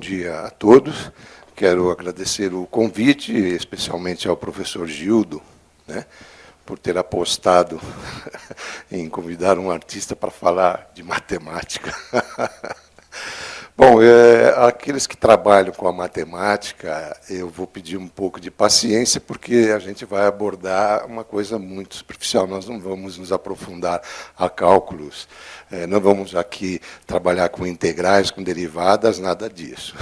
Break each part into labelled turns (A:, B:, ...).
A: dia a todos. Quero agradecer o convite, especialmente ao professor Gildo, né, por ter apostado em convidar um artista para falar de matemática. Bom, aqueles que trabalham com a matemática, eu vou pedir um pouco de paciência, porque a gente vai abordar uma coisa muito superficial. Nós não vamos nos aprofundar a cálculos, não vamos aqui trabalhar com integrais, com derivadas, nada disso.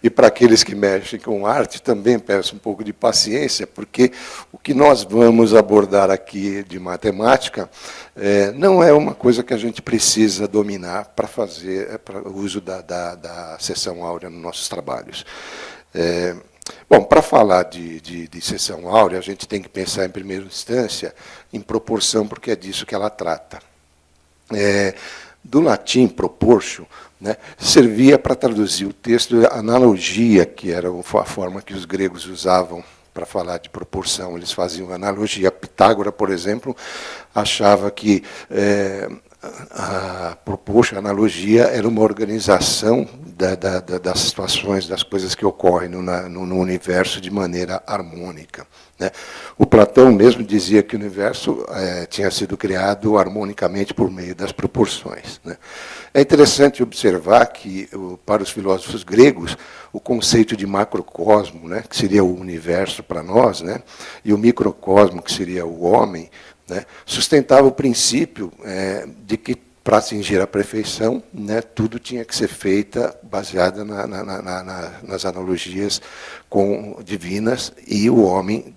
A: E para aqueles que mexem com arte, também peço um pouco de paciência, porque o que nós vamos abordar aqui de matemática não é uma coisa que a gente precisa dominar para fazer para o uso da seção áurea nos nossos trabalhos. Bom, para falar de seção áurea, a gente tem que pensar, em primeira instância, em proporção, porque é disso que ela trata. Do latim proportio, né, servia para traduzir o texto analogia, que era a forma que os gregos usavam para falar de proporção. Eles faziam analogia. Pitágoras, por exemplo, achava que a proporção, a analogia, era uma organização das situações, das coisas que ocorrem no universo de maneira harmônica, né? O Platão mesmo dizia que o universo tinha sido criado harmonicamente por meio das proporções, né? É interessante observar que, para os filósofos gregos, o conceito de macrocosmo, né, que seria o universo para nós, né, e o microcosmo, que seria o homem, né, sustentava o princípio de que, para atingir a perfeição, né, tudo tinha que ser feito baseado nas analogias divinas, e o homem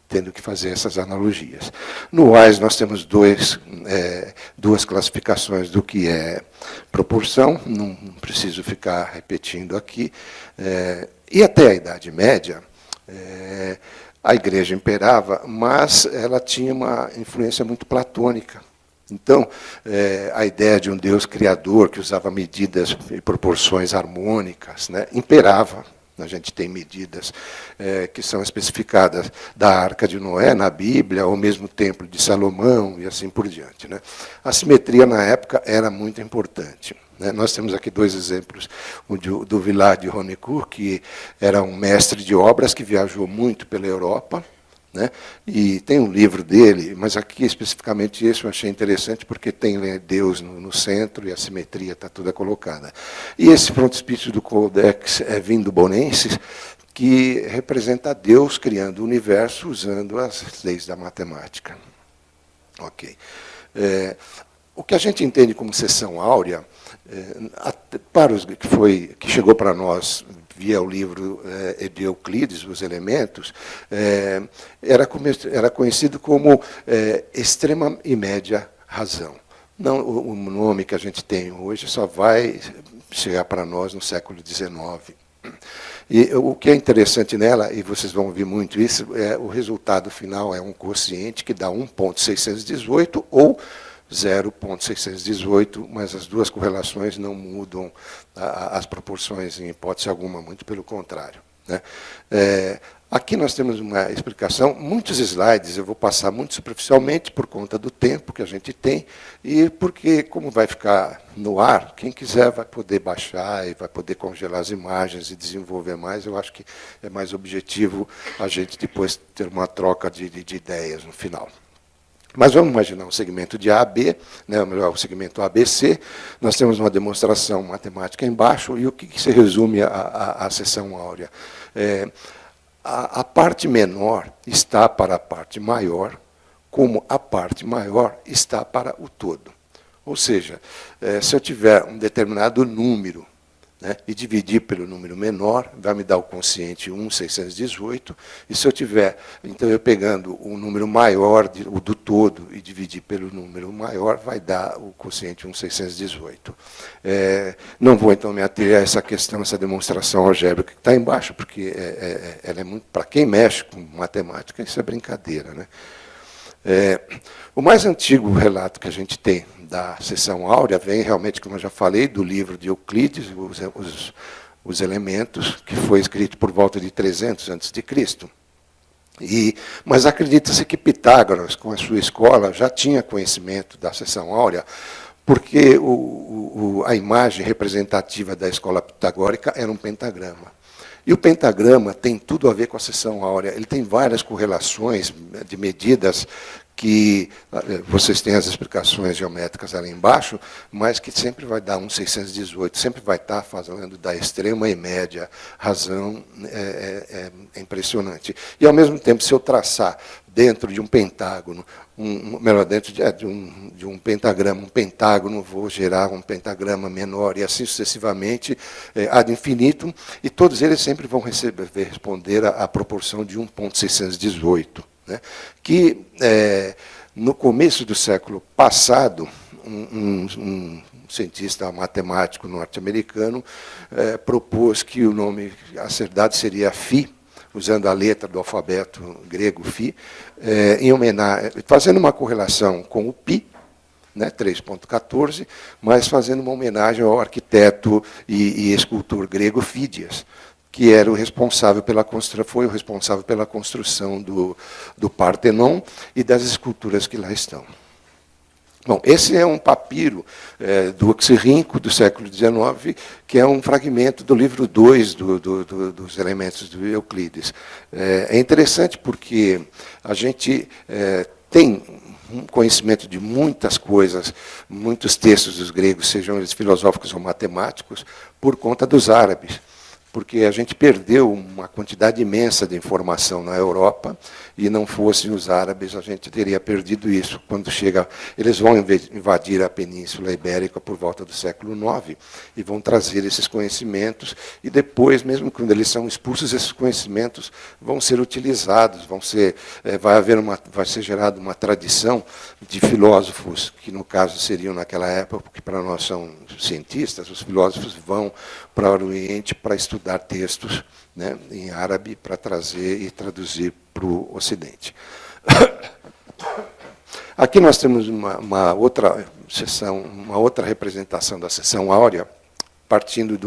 A: tendo que fazer essas analogias. No Wise, nós temos duas classificações do que é proporção, não preciso ficar repetindo aqui. E até a Idade Média, a Igreja imperava, mas ela tinha uma influência muito platônica. Então, a ideia de um Deus criador que usava medidas e proporções harmônicas, né, imperava. A gente tem medidas que são especificadas da Arca de Noé na Bíblia, ou mesmo o Templo de Salomão, e assim por diante, né? A simetria, na época, era muito importante, né? Nós temos aqui dois exemplos, o do Villard de Ronecourt, que era um mestre de obras que viajou muito pela Europa, né? E tem um livro dele, mas aqui especificamente esse eu achei interessante, porque tem Deus no centro e a simetria está toda colocada. E esse frontispício do Codex Vindobonensis, que representa Deus criando o universo usando as leis da matemática. Ok. O que a gente entende como seção áurea, para os que chegou para nós via o livro de Euclides, Os Elementos, era conhecido como extrema e média razão. Não, o nome que a gente tem hoje só vai chegar para nós no século XIX. E o que é interessante nela, e vocês vão ouvir muito isso, o resultado final é um quociente que dá 1,618 ou 0,618, mas as duas correlações não mudam as proporções em hipótese alguma, muito pelo contrário, né? Aqui nós temos uma explicação, muitos slides eu vou passar muito superficialmente por conta do tempo que a gente tem, e porque, como vai ficar no ar, quem quiser vai poder baixar e vai poder congelar as imagens e desenvolver mais. Eu acho que é mais objetivo a gente depois ter uma troca de ideias no final. Mas vamos imaginar um segmento de AB, né, ou melhor, o segmento ABC. Nós temos uma demonstração matemática embaixo, e o que se resume a seção áurea? A parte menor está para a parte maior, como a parte maior está para o todo. Ou seja, se eu tiver um determinado número, né, e dividir pelo número menor, vai me dar o quociente 1,618, e se eu tiver, então eu pegando o número maior o do todo e dividir pelo número maior, vai dar o quociente 1,618. Não vou então me ater a essa questão, essa demonstração algébrica que está embaixo, porque ela é muito, para quem mexe com matemática, isso é brincadeira, né? O mais antigo relato que a gente tem da seção áurea vem realmente, como eu já falei, do livro de Euclides, os Elementos, que foi escrito por volta de 300 a.C. Mas acredita-se que Pitágoras, com a sua escola, já tinha conhecimento da seção áurea, porque a imagem representativa da escola pitagórica era um pentagrama. E o pentagrama tem tudo a ver com a seção áurea. Ele tem várias correlações de medidas que vocês têm as explicações geométricas ali embaixo, mas que sempre vai dar um 618, sempre vai estar falando da extrema e média razão, é impressionante. E, ao mesmo tempo, se eu traçar dentro de um pentágono, melhor, dentro de um pentagrama, um pentágono, vou gerar um pentagrama menor, e assim sucessivamente, ad infinitum, e todos eles sempre vão responder à proporção de 1,618. Né? Que, no começo do século passado, um cientista matemático norte-americano propôs que o nome acertado seria Φ, usando a letra do alfabeto grego Φ, em homenagem, fazendo uma correlação com o Pi, né, 3,14, mas fazendo uma homenagem ao arquiteto e escultor grego Fídias, que era o responsável foi o responsável pela construção do Partenon e das esculturas que lá estão. Bom, esse é um papiro do Oxirrinco, do século XIX, que é um fragmento do livro 2 dos elementos do Euclides. É interessante porque a gente tem um conhecimento de muitas coisas, muitos textos dos gregos, sejam eles filosóficos ou matemáticos, por conta dos árabes. Porque a gente perdeu uma quantidade imensa de informação na Europa, e não fossem os árabes, a gente teria perdido isso. Quando eles vão invadir a Península Ibérica por volta do século IX, e vão trazer esses conhecimentos, e depois, mesmo quando eles são expulsos, esses conhecimentos vão ser utilizados, vai ser gerada uma tradição de filósofos, que no caso seriam naquela época, porque para nós são cientistas, os filósofos vão para o Oriente para estudar textos, né, em árabe, para trazer e traduzir para o Ocidente. Aqui nós temos uma outra seção, uma outra representação da seção áurea, partindo de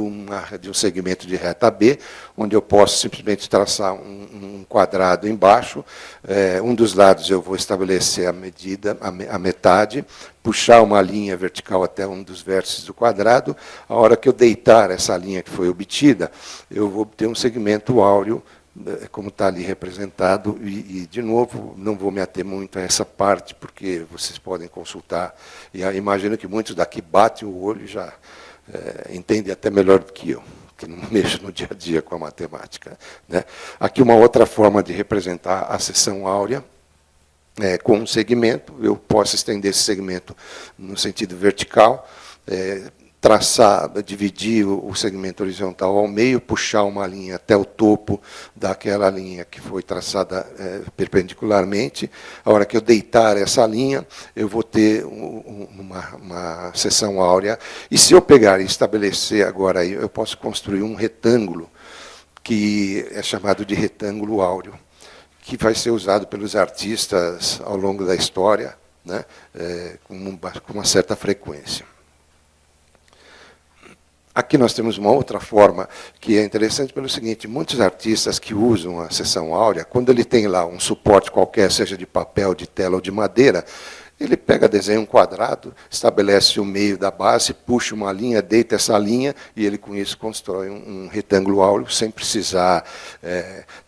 A: um segmento de reta B, onde eu posso simplesmente traçar um quadrado embaixo. Um dos lados eu vou estabelecer a medida, a metade, puxar uma linha vertical até um dos vértices do quadrado. A hora que eu deitar essa linha que foi obtida, eu vou obter um segmento áureo, como está ali representado, e, de novo, não vou me ater muito a essa parte, porque vocês podem consultar, e imagino que muitos daqui batem o olho e já entendem até melhor do que eu, que não mexo no dia a dia com a matemática. Né? Aqui uma outra forma de representar a seção áurea, com um segmento, eu posso estender esse segmento no sentido vertical, dividir o segmento horizontal ao meio, puxar uma linha até o topo daquela linha que foi traçada perpendicularmente. A hora que eu deitar essa linha, eu vou ter uma seção áurea. E se eu pegar e estabelecer agora, eu posso construir um retângulo, que é chamado de retângulo áureo, que vai ser usado pelos artistas ao longo da história, né, com uma certa frequência. Aqui nós temos uma outra forma que é interessante pelo seguinte: muitos artistas que usam a seção áurea, quando ele tem lá um suporte qualquer, seja de papel, de tela ou de madeira, ele pega, desenha um quadrado, estabelece o meio da base, puxa uma linha, deita essa linha, e ele com isso constrói um retângulo áureo, sem precisar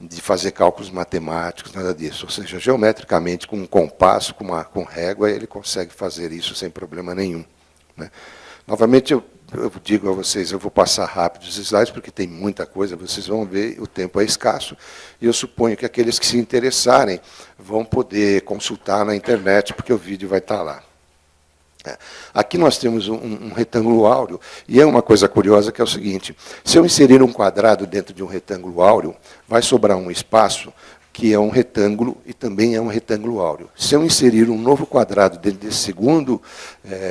A: de fazer cálculos matemáticos, nada disso. Ou seja, geometricamente, com um compasso, com régua, ele consegue fazer isso sem problema nenhum. Né? Novamente, eu digo a vocês, eu vou passar rápido os slides, porque tem muita coisa, vocês vão ver, o tempo é escasso, e eu suponho que aqueles que se interessarem vão poder consultar na internet, porque o vídeo vai estar lá. Aqui nós temos um retângulo áureo, e é uma coisa curiosa que é o seguinte: se eu inserir um quadrado dentro de um retângulo áureo, vai sobrar um espaço que é um retângulo e também é um retângulo áureo. Se eu inserir um novo quadrado dentro desse segundo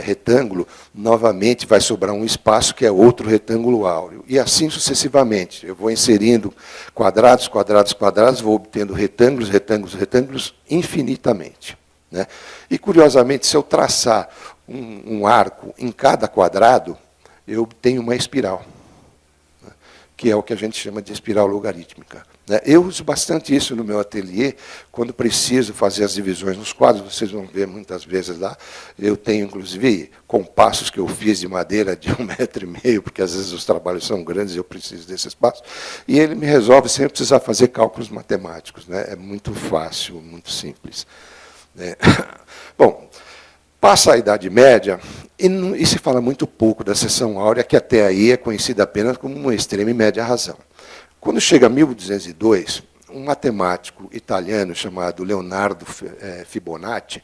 A: retângulo, novamente vai sobrar um espaço que é outro retângulo áureo. E assim sucessivamente. Eu vou inserindo quadrados, quadrados, quadrados, vou obtendo retângulos, retângulos, retângulos, infinitamente. Né? E, curiosamente, se eu traçar um arco em cada quadrado, eu obtenho uma espiral, que é o que a gente chama de espiral logarítmica. Eu uso bastante isso no meu ateliê, quando preciso fazer as divisões nos quadros, vocês vão ver muitas vezes lá. Eu tenho, inclusive, compassos que eu fiz de madeira de 1,5 metro, porque às vezes os trabalhos são grandes e eu preciso desse espaço, e ele me resolve sem precisar fazer cálculos matemáticos. É muito fácil, muito simples. Bom, passa a Idade Média, e se fala muito pouco da seção áurea, que até aí é conhecida apenas como uma extrema e média razão. Quando chega a 1202, um matemático italiano chamado Leonardo Fibonacci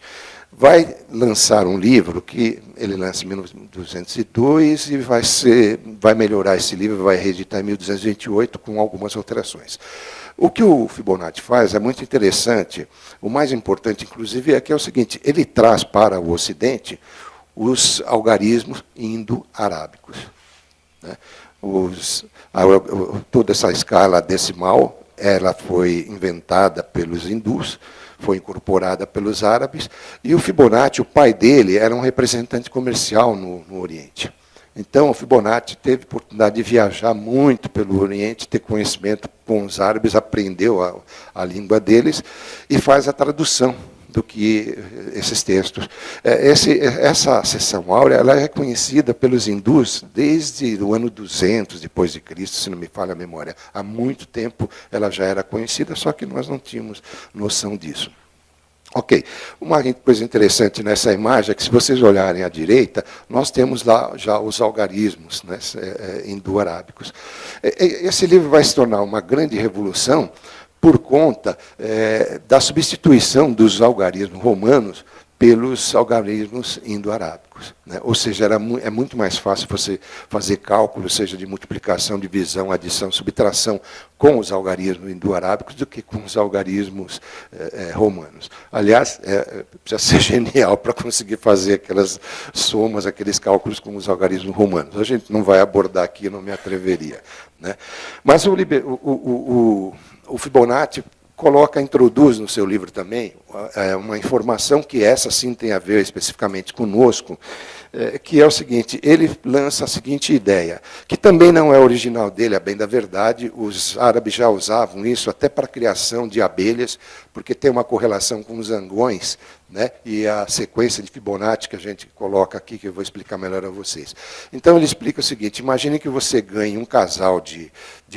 A: vai lançar um livro que ele lança em 1202 e vai melhorar esse livro, vai reeditar em 1228 com algumas alterações. O que o Fibonacci faz é muito interessante. O mais importante, inclusive, é que é o seguinte: ele traz para o Ocidente os algarismos indo-arábicos. Toda essa escala decimal, ela foi inventada pelos hindus, foi incorporada pelos árabes, e o Fibonacci, o pai dele, era um representante comercial no Oriente. Então, o Fibonacci teve a oportunidade de viajar muito pelo Oriente, ter conhecimento com os árabes, aprendeu a língua deles e faz a tradução do que esses textos. Essa seção áurea ela é reconhecida pelos hindus desde o ano 200 depois de Cristo, se não me falha a memória. Há muito tempo ela já era conhecida, só que nós não tínhamos noção disso. Ok, uma coisa interessante nessa imagem é que, se vocês olharem à direita, nós temos lá já os algarismos, né, indo-arábicos. Esse livro vai se tornar uma grande revolução por conta da substituição dos algarismos romanos pelos algarismos indo-arábicos. Ou seja, é muito mais fácil você fazer cálculos, seja de multiplicação, divisão, adição, subtração, com os algarismos indo-arábicos do que com os algarismos romanos. Aliás, precisa ser genial para conseguir fazer aquelas somas, aqueles cálculos com os algarismos romanos. A gente não vai abordar aqui, não me atreveria. Mas o Fibonacci introduz no seu livro também uma informação que essa sim tem a ver especificamente conosco, que é o seguinte: ele lança a seguinte ideia, que também não é original dele, a bem da verdade, os árabes já usavam isso até para a criação de abelhas, porque tem uma correlação com os zangões, e a sequência de Fibonacci que a gente coloca aqui, que eu vou explicar melhor a vocês. Então ele explica o seguinte: imagine que você ganhe um casal de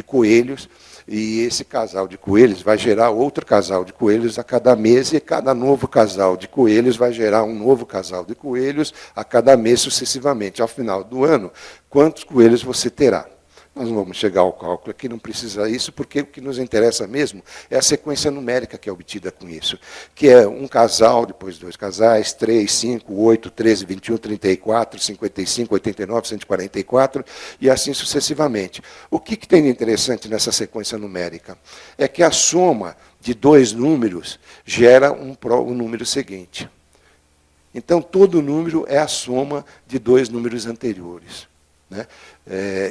A: coelhos, e esse casal de coelhos vai gerar outro casal de coelhos a cada mês, e cada novo casal de coelhos vai gerar um novo casal de coelhos a cada mês sucessivamente. Ao final do ano, quantos coelhos você terá? Nós não vamos chegar ao cálculo aqui, não precisa isso, porque o que nos interessa mesmo é a sequência numérica que é obtida com isso, que é um casal, depois dois casais, 3, 5, 8, 13, 21, 34, 55, 89, 144, e assim sucessivamente. O que tem de interessante nessa sequência numérica? É que a soma de dois números gera o número seguinte. Então, todo número é a soma de dois números anteriores.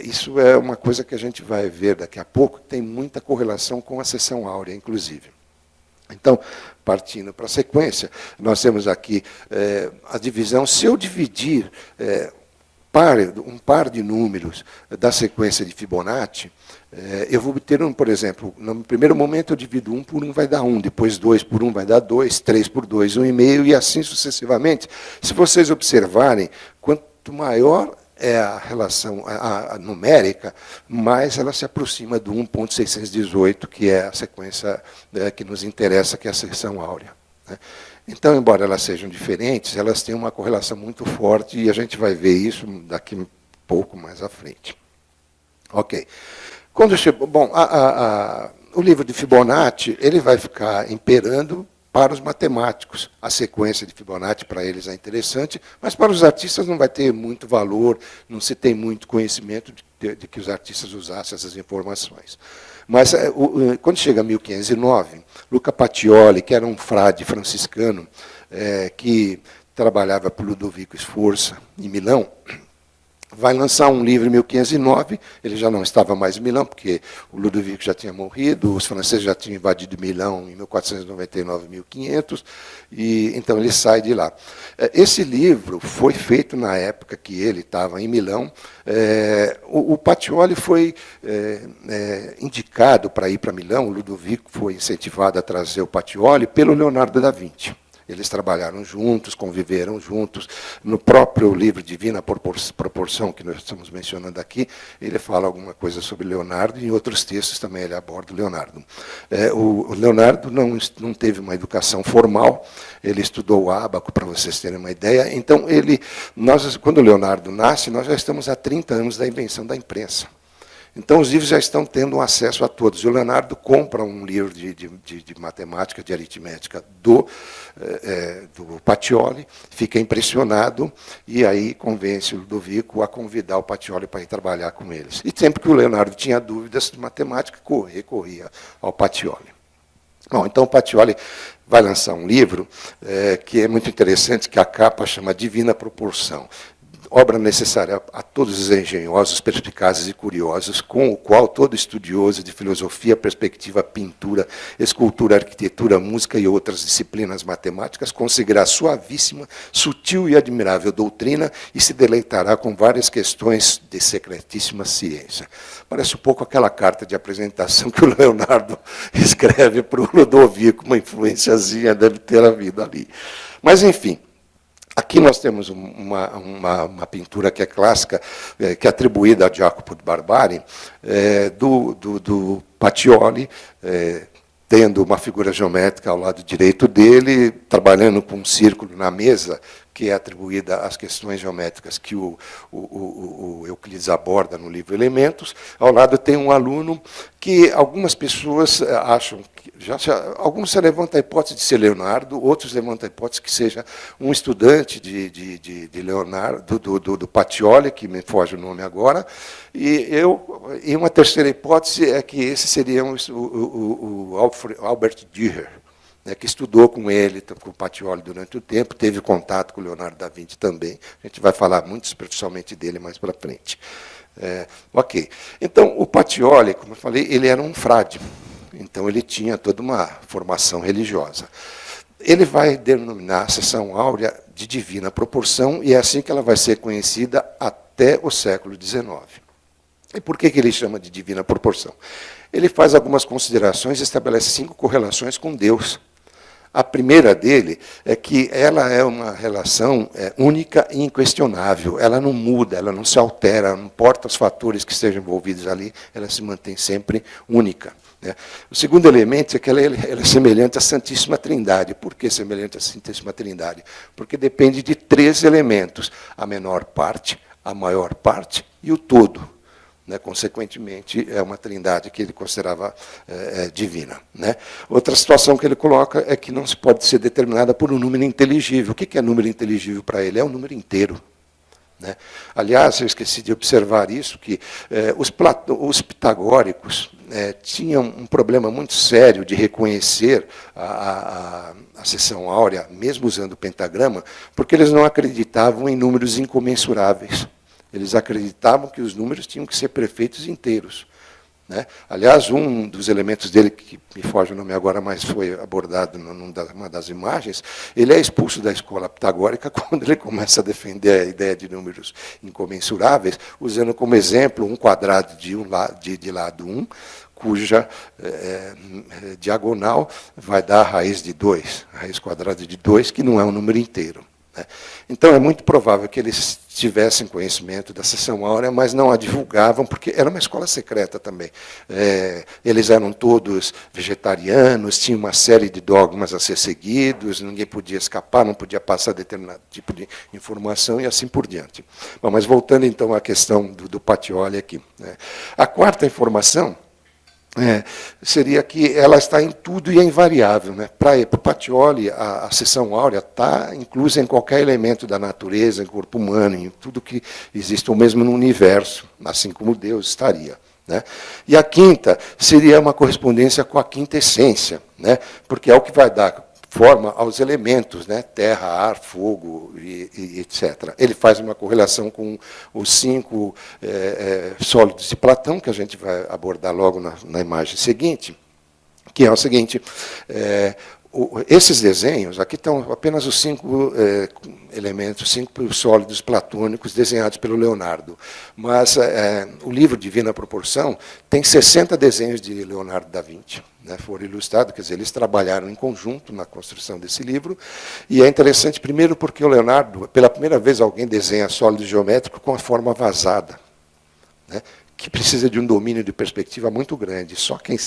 A: Isso é uma coisa que a gente vai ver daqui a pouco, que tem muita correlação com a seção áurea, inclusive. Então, partindo para a sequência, nós temos aqui a divisão. Se eu dividir um par de números da sequência de Fibonacci, eu vou obter, por exemplo, no primeiro momento eu divido 1 por 1, vai dar 1, depois 2 por 1 vai dar 2, 3 por 2, 1,5, e assim sucessivamente. Se vocês observarem, quanto maior é a relação numérica, mais ela se aproxima do 1.618, que é a sequência que nos interessa, que é a seção áurea. Então, embora elas sejam diferentes, elas têm uma correlação muito forte, e a gente vai ver isso daqui um pouco mais à frente. Ok. Quando chegou, bom, o livro de Fibonacci ele vai ficar imperando para os matemáticos. A sequência de Fibonacci para eles é interessante, mas para os artistas não vai ter muito valor, não se tem muito conhecimento de que os artistas usassem essas informações. Mas, quando chega a 1509, Luca Pacioli, que era um frade franciscano, que trabalhava para Ludovico Sforza, em Milão, vai lançar um livro em 1509, ele já não estava mais em Milão, porque o Ludovico já tinha morrido, os franceses já tinham invadido Milão em 1499, 1500, e então ele sai de lá. Esse livro foi feito na época que ele estava em Milão. O Pacioli foi indicado para ir para Milão, o Ludovico foi incentivado a trazer o Pacioli pelo Leonardo da Vinci. Eles trabalharam juntos, conviveram juntos. No próprio livro Divina Proporção, que nós estamos mencionando aqui, ele fala alguma coisa sobre Leonardo, e em outros textos também ele aborda o Leonardo. O Leonardo não teve uma educação formal, ele estudou o ábaco, para vocês terem uma ideia. Então, quando o Leonardo nasce, nós já estamos há 30 anos da invenção da imprensa. Então, os livros já estão tendo um acesso a todos. E o Leonardo compra um livro de matemática, de aritmética, do Pacioli, fica impressionado, e aí convence o Ludovico a convidar o Pacioli para ir trabalhar com eles. E sempre que o Leonardo tinha dúvidas de matemática, recorria ao Pacioli. Bom, então o Pacioli vai lançar um livro que é muito interessante, que a capa chama Divina Proporção. Obra necessária a todos os engenhosos, perspicazes e curiosos, com o qual todo estudioso de filosofia, perspectiva, pintura, escultura, arquitetura, música e outras disciplinas matemáticas conseguirá suavíssima, sutil e admirável doutrina e se deleitará com várias questões de secretíssima ciência. Parece um pouco aquela carta de apresentação que o Leonardo escreve para o Ludovico, uma influenciazinha deve ter havido ali. Mas, enfim, aqui nós temos uma pintura que é clássica, que é atribuída a Jacopo de Barbari, do Pacioli, tendo uma figura geométrica ao lado direito dele, trabalhando com um círculo na mesa, que é atribuída às questões geométricas que o Euclides aborda no livro Elementos. Ao lado tem um aluno que algumas pessoas acham, alguns levantam a hipótese de ser Leonardo, outros levantam a hipótese que seja um estudante de Leonardo, do Pacioli, que me foge o nome agora, e uma terceira hipótese é que esse seria o Albert Dürer, que estudou com ele, com o Pacioli durante o tempo, teve contato com o Leonardo da Vinci também. A gente vai falar muito superficialmente dele mais para frente. Ok. Então, o Pacioli, como eu falei, ele era um frade. Então, ele tinha toda uma formação religiosa. Ele vai denominar a seção áurea de divina proporção, e é assim que ela vai ser conhecida até o século XIX. E por que ele chama de divina proporção? Ele faz algumas considerações e estabelece 5 correlações com Deus. A primeira dele é que ela é uma relação única e inquestionável. Ela não muda, ela não se altera, não importa os fatores que estejam envolvidos ali, ela se mantém sempre única. O segundo elemento é que ela é semelhante à Santíssima Trindade. Por que semelhante à Santíssima Trindade? Porque depende de 3 elementos: a menor parte, a maior parte e o todo. Consequentemente, é uma trindade que ele considerava divina. Outra situação que ele coloca é que não se pode ser determinada por um número inteligível. O que é número inteligível para ele? É um número inteiro. Aliás, eu esqueci de observar isso, que os pitagóricos tinham um problema muito sério de reconhecer a seção áurea, mesmo usando o pentagrama, porque eles não acreditavam em números incomensuráveis. Eles acreditavam que os números tinham que ser perfeitos inteiros. Aliás, um dos elementos dele, que me foge o nome agora, mas foi abordado numa das imagens, ele é expulso da escola pitagórica quando ele começa a defender a ideia de números incomensuráveis, usando como exemplo um quadrado de lado 1, cuja diagonal vai dar a raiz de 2, a raiz quadrada de 2, que não é um número inteiro. Então, é muito provável que eles tivessem conhecimento da seção áurea, mas não a divulgavam, porque era uma escola secreta também. Eles eram todos vegetarianos, tinham uma série de dogmas a ser seguidos, ninguém podia escapar, não podia passar determinado tipo de informação, e assim por diante. Bom, mas voltando, então, à questão do Pacioli aqui. A quarta informação seria que ela está em tudo e é invariável. Para o Pacioli, a seção áurea está inclusa em qualquer elemento da natureza, em corpo humano, em tudo que existe, ou mesmo no universo, assim como Deus estaria. E a quinta seria uma correspondência com a quinta essência, porque é o que vai dar forma aos elementos, né? Terra, ar, fogo, e etc. Ele faz uma correlação com os 5 sólidos de Platão, que a gente vai abordar logo na imagem seguinte, que é o seguinte: esses desenhos, aqui estão apenas os 5 elementos, 5 sólidos platônicos desenhados pelo Leonardo. Mas o livro Divina Proporção tem 60 desenhos de Leonardo da Vinci. Né, foram ilustrados, quer dizer, eles trabalharam em conjunto na construção desse livro. E é interessante, primeiro, porque o Leonardo, pela primeira vez, alguém desenha sólido geométrico com a forma vazada, né, que precisa de um domínio de perspectiva muito grande. Só quem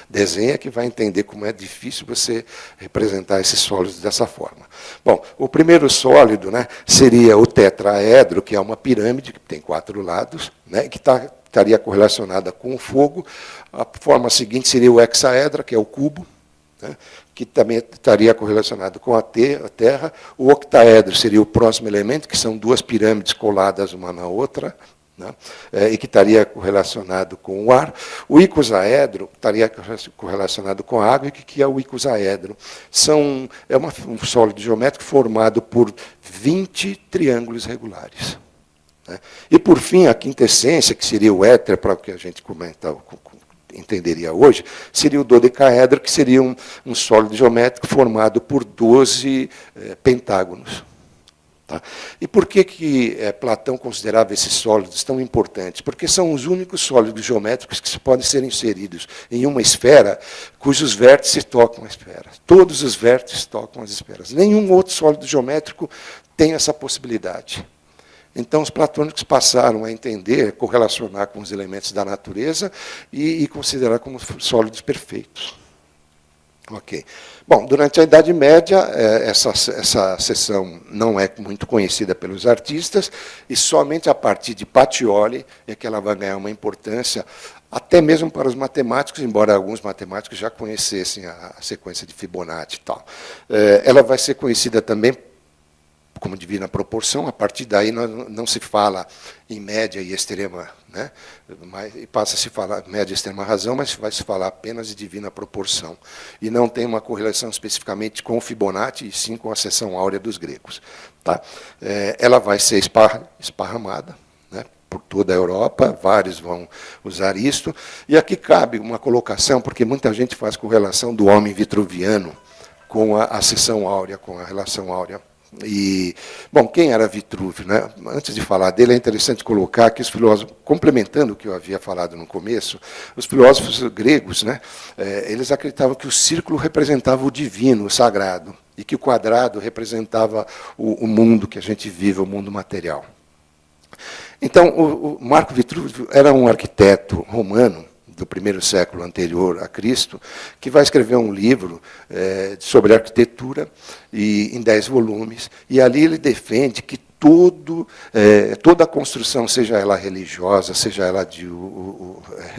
A: desenha que vai entender como é difícil você representar esses sólidos dessa forma. Bom, o primeiro sólido, né, seria o tetraedro, que é uma pirâmide que tem 4 lados, né, que estaria correlacionada com o fogo. A forma seguinte seria o hexaedra, que é o cubo, né, que também estaria correlacionado com a Terra. O octaedro seria o próximo elemento, que são 2 pirâmides coladas uma na outra, né, e que estaria correlacionado com o ar. O icosaedro estaria correlacionado com a água. E o que é o icosaedro? É um sólido geométrico formado por 20 triângulos regulares. Né? E, por fim, a quinta essência, que seria o éter, para o que a gente entenderia hoje, seria o dodecaedro, que seria um sólido geométrico formado por 12 pentágonos. Tá? E por que Platão considerava esses sólidos tão importantes? Porque são os únicos sólidos geométricos que podem ser inseridos em uma esfera cujos vértices tocam a esfera. Todos os vértices tocam as esferas. Nenhum outro sólido geométrico tem essa possibilidade. Então, os platônicos passaram a entender, correlacionar com os elementos da natureza e considerar como sólidos perfeitos. Ok. Bom, durante a Idade Média, essa seção não é muito conhecida pelos artistas, e somente a partir de Pacioli é que ela vai ganhar uma importância, até mesmo para os matemáticos, embora alguns matemáticos já conhecessem a sequência de Fibonacci e tal. Ela vai ser conhecida também como divina proporção. A partir daí não se fala em média e extrema, né? E passa a se falar média e extrema razão, mas vai se falar apenas de divina proporção. E não tem uma correlação especificamente com o Fibonacci, e sim com a seção áurea dos gregos. Tá? Ela vai ser esparramada, né, por toda a Europa, vários vão usar isto. E aqui cabe uma colocação, porque muita gente faz correlação do homem vitruviano com a seção áurea, com a relação áurea. E, bom, quem era Vitrúvio? Né? Antes de falar dele, é interessante colocar que os filósofos, complementando o que eu havia falado no começo, os filósofos gregos, né, eles acreditavam que o círculo representava o divino, o sagrado, e que o quadrado representava o mundo que a gente vive, o mundo material. Então, o Marco Vitrúvio era um arquiteto romano, do primeiro século anterior a Cristo, que vai escrever um livro sobre arquitetura em 10 volumes, e ali ele defende que toda a construção, seja ela religiosa, seja ela de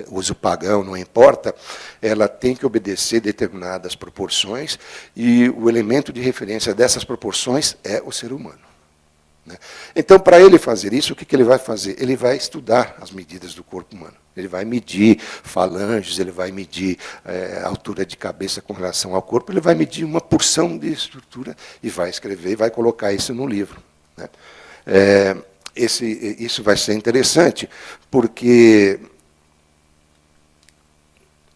A: uso pagão, não importa, ela tem que obedecer determinadas proporções, e o elemento de referência dessas proporções é o ser humano. Então, para ele fazer isso, o que ele vai fazer? Ele vai estudar as medidas do corpo humano. Ele vai medir falanges, ele vai medir a altura de cabeça com relação ao corpo, ele vai medir uma porção de estrutura e vai escrever e vai colocar isso no livro. Né? Isso vai ser interessante, porque,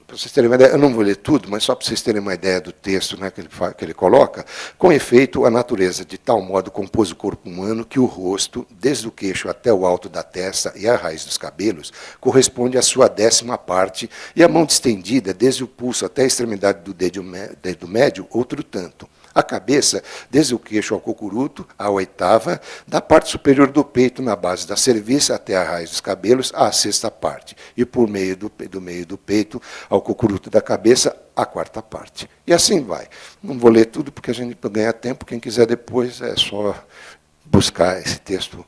A: para vocês terem uma ideia, eu não vou ler tudo, mas só para vocês terem uma ideia do texto, né, que ele coloca. Com efeito, a natureza de tal modo compôs o corpo humano que o rosto, desde o queixo até o alto da testa e a raiz dos cabelos, corresponde à sua 10ª parte, e a mão distendida, desde o pulso até a extremidade do dedo médio, outro tanto. A cabeça, desde o queixo ao cocuruto, a 8ª, da parte superior do peito, na base da cerviz, até a raiz dos cabelos, a 6ª parte. E por meio do meio do peito ao cocuruto da cabeça, a 4ª parte. E assim vai. Não vou ler tudo, porque a gente ganha tempo. Quem quiser depois é só buscar esse texto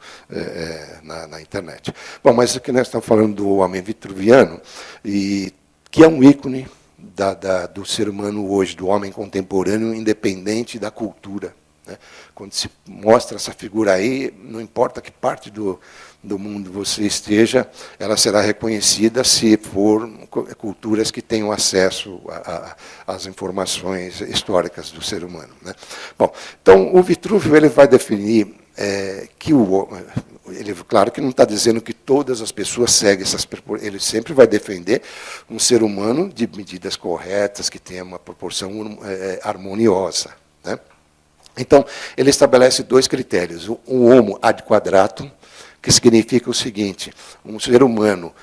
A: na internet. Bom, mas aqui nós estamos falando do homem vitruviano, que é um ícone do ser humano hoje, do homem contemporâneo, independente da cultura. Né? Quando se mostra essa figura aí, não importa que parte do mundo você esteja, ela será reconhecida se for culturas que tenham acesso às informações históricas do ser humano, né? Bom, então, o Vitrúvio ele vai definir que ele, claro que não está dizendo que todas as pessoas seguem essas proporções, ele sempre vai defender um ser humano de medidas corretas, que tenha uma proporção harmoniosa, né? Então, ele estabelece dois critérios. O homo ad quadratum, que significa o seguinte: um ser humano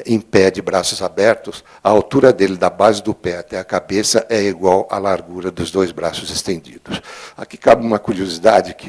A: em pé, de braços abertos, a altura dele, da base do pé até a cabeça, é igual à largura dos dois braços estendidos. Aqui cabe uma curiosidade, que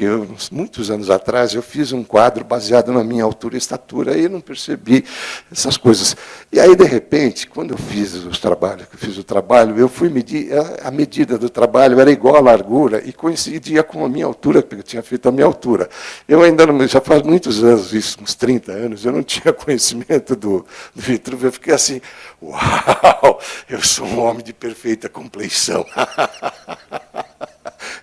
A: muitos anos atrás, eu fiz um quadro baseado na minha altura e estatura, e eu não percebi essas coisas. E aí, de repente, quando eu fiz o trabalho, eu fui medir, a medida do trabalho era igual à largura, e coincidia com a minha altura, porque eu tinha feito a minha altura. Eu ainda não, já faz muitos anos isso, uns 30 anos, eu não tinha conhecimento do Vitrúvio, eu fiquei assim, uau, eu sou um homem de perfeita compleição.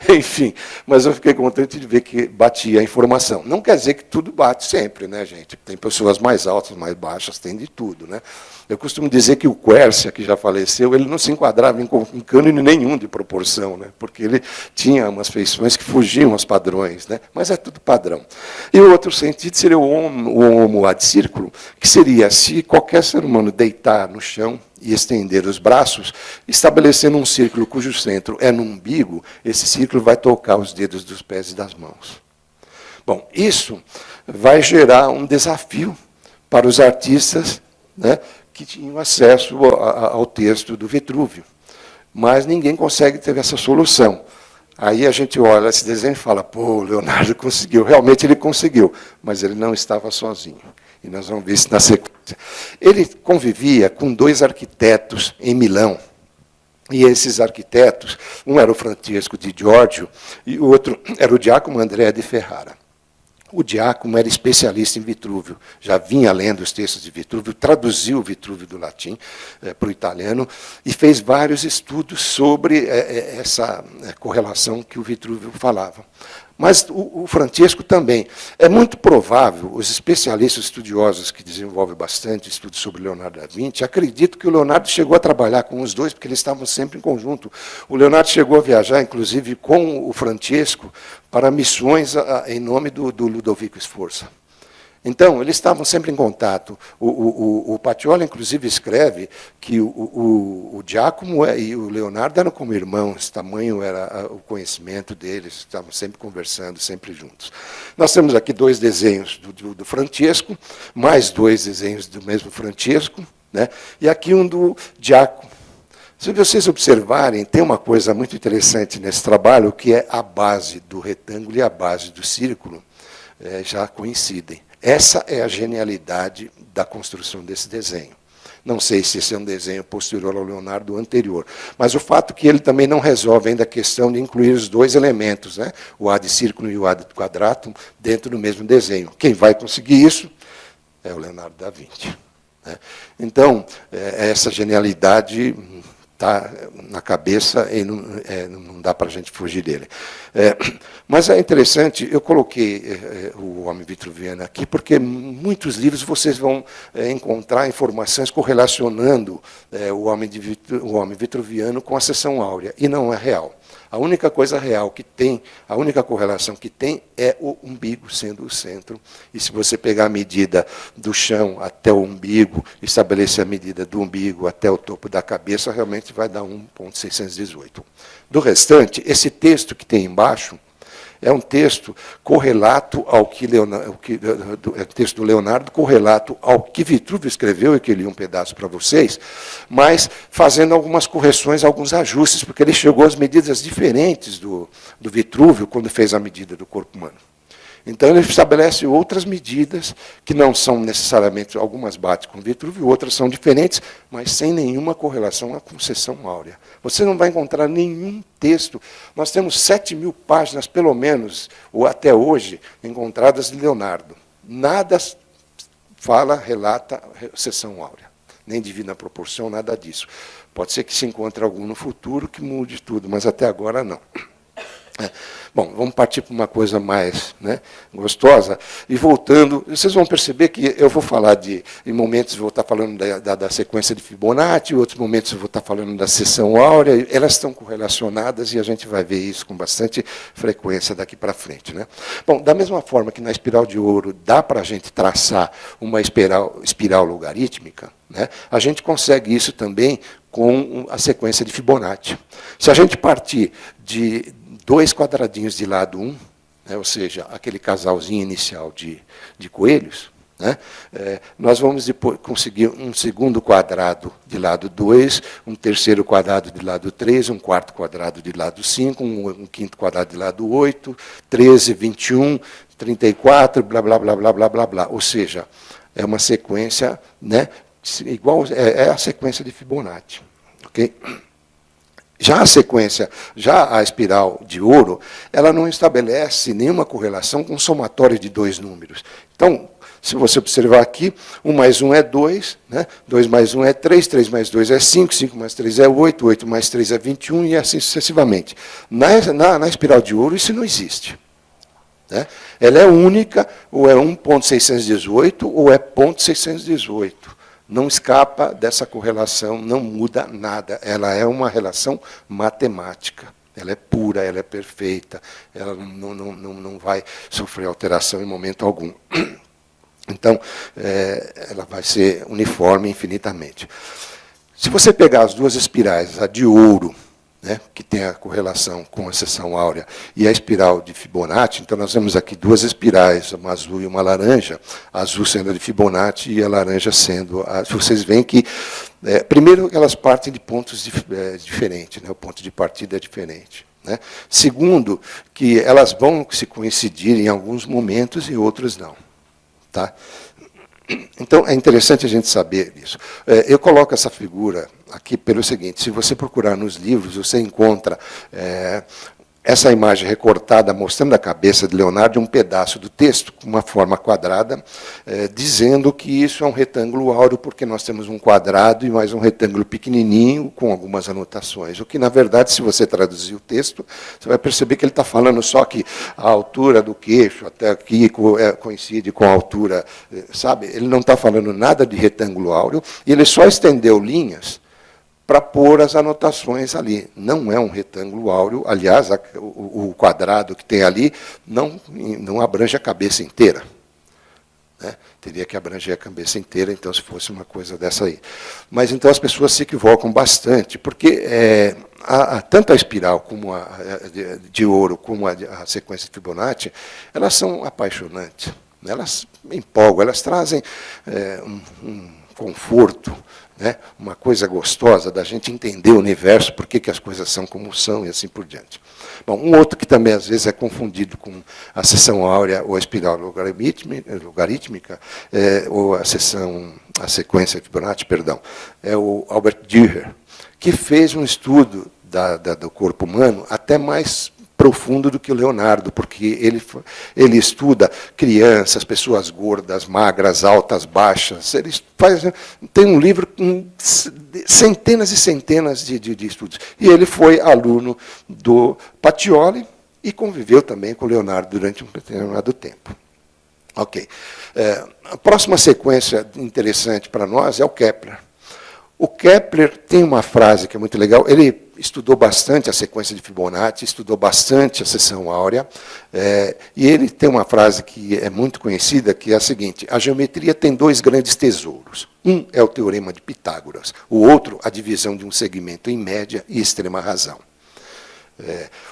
A: Enfim, mas eu fiquei contente de ver que batia a informação. Não quer dizer que tudo bate sempre, né, gente? Tem pessoas mais altas, mais baixas, tem de tudo, né? Eu costumo dizer que o Quércia, que já faleceu, ele não se enquadrava em cânone nenhum de proporção, né? Porque ele tinha umas feições que fugiam aos padrões, né? Mas é tudo padrão. E o outro sentido seria o homo ad círculo, que seria se qualquer ser humano deitar no chão e estender os braços, estabelecendo um círculo cujo centro é no umbigo, esse círculo vai tocar os dedos dos pés e das mãos. Bom, isso vai gerar um desafio para os artistas, né, que tinham acesso ao texto do Vitrúvio. Mas ninguém consegue ter essa solução. Aí a gente olha esse desenho e fala, pô, o Leonardo conseguiu. Realmente ele conseguiu, mas ele não estava sozinho. E nós vamos ver isso na sequência. Ele convivia com dois arquitetos em Milão. E esses arquitetos, um era o Francesco di Giorgio, e o outro era o Giacomo Andrea di Ferrara. O Giacomo era especialista em Vitrúvio, já vinha lendo os textos de Vitrúvio, traduziu o Vitrúvio do latim para o italiano e fez vários estudos sobre essa correlação que o Vitrúvio falava. Mas o Francesco também. É muito provável, os especialistas estudiosos que desenvolvem bastante estudos sobre Leonardo da Vinci, acreditam que o Leonardo chegou a trabalhar com os dois, porque eles estavam sempre em conjunto. O Leonardo chegou a viajar, inclusive, com o Francesco para missões em nome do Ludovico Sforza. Então, eles estavam sempre em contato. O Pacioli, inclusive, escreve que o Giacomo e o Leonardo eram como irmãos, tamanho era o conhecimento deles, estavam sempre conversando, sempre juntos. Nós temos aqui dois desenhos do Francesco, mais dois desenhos do mesmo Francesco, né? E aqui um do Giacomo. Se vocês observarem, tem uma coisa muito interessante nesse trabalho, que é a base do retângulo e a base do círculo já coincidem. Essa é a genialidade da construção desse desenho. Não sei se esse é um desenho posterior ao Leonardo ou anterior, mas o fato é que ele também não resolve ainda a questão de incluir os dois elementos, né, o ad círculo e o ad quadratum, dentro do mesmo desenho. Quem vai conseguir isso é o Leonardo da Vinci, né? Então, essa genialidade está na cabeça e não dá para a gente fugir dele. Mas é interessante, eu coloquei o homem vitruviano aqui, porque em muitos livros vocês vão encontrar informações correlacionando o homem vitruviano com a seção áurea, e não é real. A única coisa real que tem, a única correlação que tem é o umbigo sendo o centro. E se você pegar a medida do chão até o umbigo, estabelecer a medida do umbigo até o topo da cabeça, realmente vai dar 1,618. Do restante, esse texto que tem embaixo é um texto correlato ao que texto do Leonardo, correlato ao que Vitrúvio escreveu, e que eu li um pedaço para vocês, mas fazendo algumas correções, alguns ajustes, porque ele chegou às medidas diferentes do Vitrúvio quando fez a medida do corpo humano. Então, ele estabelece outras medidas, que não são necessariamente, algumas batem com Vitrúvio, outras são diferentes, mas sem nenhuma correlação à concessão áurea. Você não vai encontrar nenhum texto. Nós temos 7.000 páginas, pelo menos, ou até hoje, encontradas de Leonardo. Nada relata seção áurea, nem divina proporção, nada disso. Pode ser que se encontre algum no futuro que mude tudo, mas até agora não. Bom, vamos partir para uma coisa mais, né, gostosa. E voltando, vocês vão perceber que eu vou falar em momentos vou estar falando da sequência de Fibonacci, em outros momentos eu vou estar falando da seção áurea, elas estão correlacionadas e a gente vai ver isso com bastante frequência daqui para frente. Né? Bom, da mesma forma que na espiral de ouro dá para a gente traçar uma espiral logarítmica, né, a gente consegue isso também com a sequência de Fibonacci. Se a gente partir de 2 quadradinhos de lado 1, né, ou seja, aquele casalzinho inicial de coelhos, né, nós vamos depois conseguir um segundo quadrado de lado 2, um terceiro quadrado de lado 3, um quarto quadrado de lado 5, um quinto quadrado de lado 8, 13, 21, 34, blá, blá, blá, blá, blá, blá, blá. Ou seja, é uma sequência, né, igual, é a sequência de Fibonacci. Okay? Já a espiral de ouro, ela não estabelece nenhuma correlação com o somatório de 2 números. Então, se você observar aqui, 1 mais 1 é 2, né? 2 mais 1 é 3, 3 mais 2 é 5, 5 mais 3 é 8, 8 mais 3 é 21, e assim sucessivamente. Na espiral de ouro, isso não existe. Né? Ela é única, ou é 1.618, ou é 0.618. Não escapa dessa correlação, não muda nada. Ela é uma relação matemática. Ela é pura, ela é perfeita, ela não vai sofrer alteração em momento algum. Então, ela vai ser uniforme infinitamente. Se você pegar as duas espirais, a de ouro, né, que tem a correlação com a seção áurea, e a espiral de Fibonacci, então nós temos aqui 2 espirais, uma azul e uma laranja, a azul sendo a de Fibonacci e a laranja sendo a... Vocês veem que, primeiro, elas partem de pontos diferentes, né, o ponto de partida é diferente. Né? Segundo, que elas vão se coincidir em alguns momentos e outros não. Tá? Então, é interessante a gente saber isso. Eu coloco essa figura aqui pelo seguinte, se você procurar nos livros, você encontra essa imagem recortada mostrando a cabeça de Leonardo, um pedaço do texto, com uma forma quadrada, dizendo que isso é um retângulo áureo, porque nós temos um quadrado e mais um retângulo pequenininho, com algumas anotações. O que, na verdade, se você traduzir o texto, você vai perceber que ele está falando só que a altura do queixo até aqui coincide com a altura, sabe? Ele não está falando nada de retângulo áureo, e ele só estendeu linhas para pôr as anotações ali. Não é um retângulo áureo, aliás, o quadrado que tem ali não abrange a cabeça inteira. Né? Teria que abranger a cabeça inteira, então, se fosse uma coisa dessa aí. Mas, então, as pessoas se equivocam bastante, porque tanto a espiral como de ouro, como a sequência de Fibonacci, elas são apaixonantes. Elas empolgam, elas trazem um conforto, né? Uma coisa gostosa da gente entender o universo, por que as coisas são como são e assim por diante. Bom, um outro que também às vezes é confundido com a seção áurea ou a espiral logarítmica, ou a sequência Fibonacci, perdão, é o Albert Dürer, que fez um estudo do corpo humano até mais profundo do que o Leonardo, porque ele estuda crianças, pessoas gordas, magras, altas, baixas. Tem um livro com centenas e centenas de estudos. E ele foi aluno do Pacioli e conviveu também com o Leonardo durante um determinado tempo. Ok. A próxima sequência interessante para nós é o Kepler. O Kepler tem uma frase que é muito legal. Ele estudou bastante a sequência de Fibonacci, estudou bastante a seção áurea, e ele tem uma frase que é muito conhecida, que é a seguinte: a geometria tem 2 grandes tesouros. Um é o teorema de Pitágoras, o outro, a divisão de um segmento em média e extrema razão.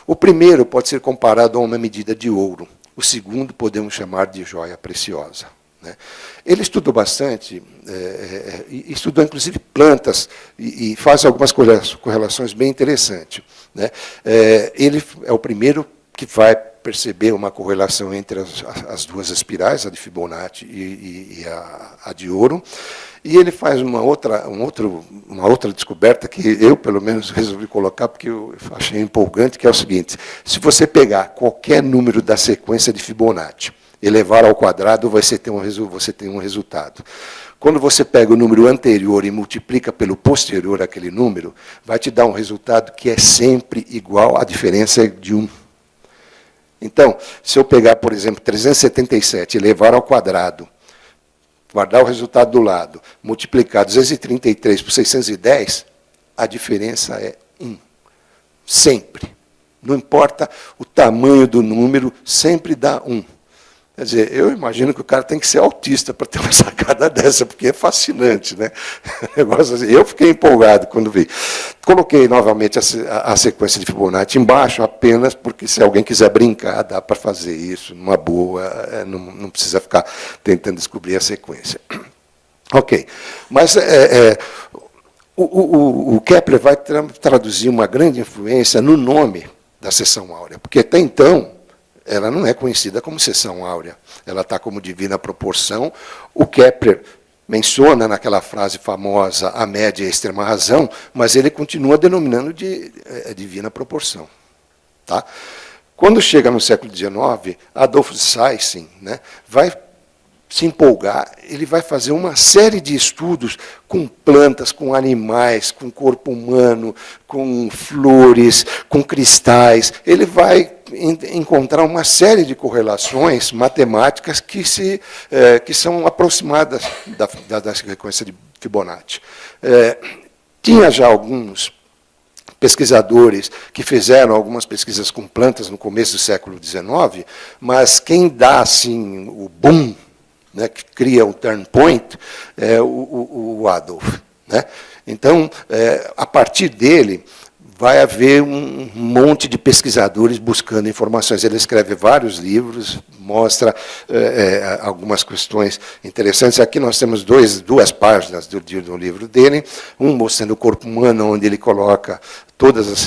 A: O primeiro pode ser comparado a uma medida de ouro, o segundo podemos chamar de joia preciosa. Ele estudou bastante, estudou inclusive plantas, e faz algumas correlações bem interessantes. Ele é o primeiro que vai perceber uma correlação entre as duas espirais, a de Fibonacci e a de ouro, e ele faz uma outra descoberta que eu, pelo menos, resolvi colocar, porque eu achei empolgante, que é o seguinte: se você pegar qualquer número da sequência de Fibonacci, elevar ao quadrado, você tem um resultado. Quando você pega o número anterior e multiplica pelo posterior àquele número, vai te dar um resultado que é sempre igual, a diferença é de 1. Então, se eu pegar, por exemplo, 377 e levar ao quadrado, guardar o resultado do lado, multiplicar 233 por 610, a diferença é 1. Sempre. Não importa o tamanho do número, sempre dá 1. Quer dizer, eu imagino que o cara tem que ser autista para ter uma sacada dessa, porque é fascinante, né? Negócio assim. Eu fiquei empolgado quando vi. Coloquei novamente a sequência de Fibonacci embaixo, apenas porque se alguém quiser brincar, dá para fazer isso numa boa, não precisa ficar tentando descobrir a sequência. Ok. Mas o Kepler vai traduzir uma grande influência no nome da seção áurea, porque até então ela não é conhecida como seção áurea, ela está como divina proporção. O Kepler menciona naquela frase famosa a média e a extrema razão, mas ele continua denominando de divina proporção. Tá? Quando chega no século XIX, Adolf Saycin, né, vai se empolgar, ele vai fazer uma série de estudos com plantas, com animais, com corpo humano, com flores, com cristais. Ele vai encontrar uma série de correlações matemáticas que são aproximadas da sequência de Fibonacci. Tinha já alguns pesquisadores que fizeram algumas pesquisas com plantas no começo do século XIX, mas quem dá assim, o boom, né, que cria o turn point, é o Adolf. Né? Então, a partir dele, vai haver um monte de pesquisadores buscando informações. Ele escreve vários livros, mostra algumas questões interessantes. Aqui nós temos duas páginas do livro dele, um mostrando o corpo humano, onde ele coloca todas as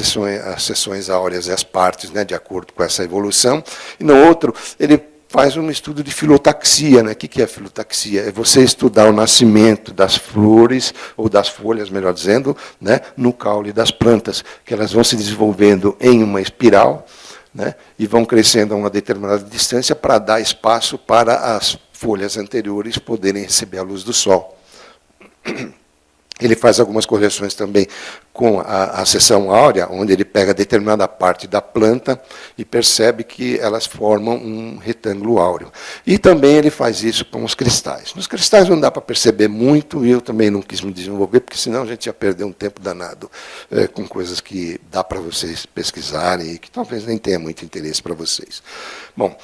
A: seções áureas e as partes, né, de acordo com essa evolução, e no outro ele faz um estudo de filotaxia. Né? O que é filotaxia? É você estudar o nascimento das flores, ou das folhas, melhor dizendo, né, no caule das plantas, que elas vão se desenvolvendo em uma espiral, né, e vão crescendo a uma determinada distância para dar espaço para as folhas anteriores poderem receber a luz do sol. Ele faz algumas correções também com a seção áurea, onde ele pega determinada parte da planta e percebe que elas formam um retângulo áureo. E também ele faz isso com os cristais. Nos cristais não dá para perceber muito, e eu também não quis me desenvolver, porque senão a gente ia perder um tempo danado com coisas que dá para vocês pesquisarem e que talvez nem tenha muito interesse para vocês. Bom,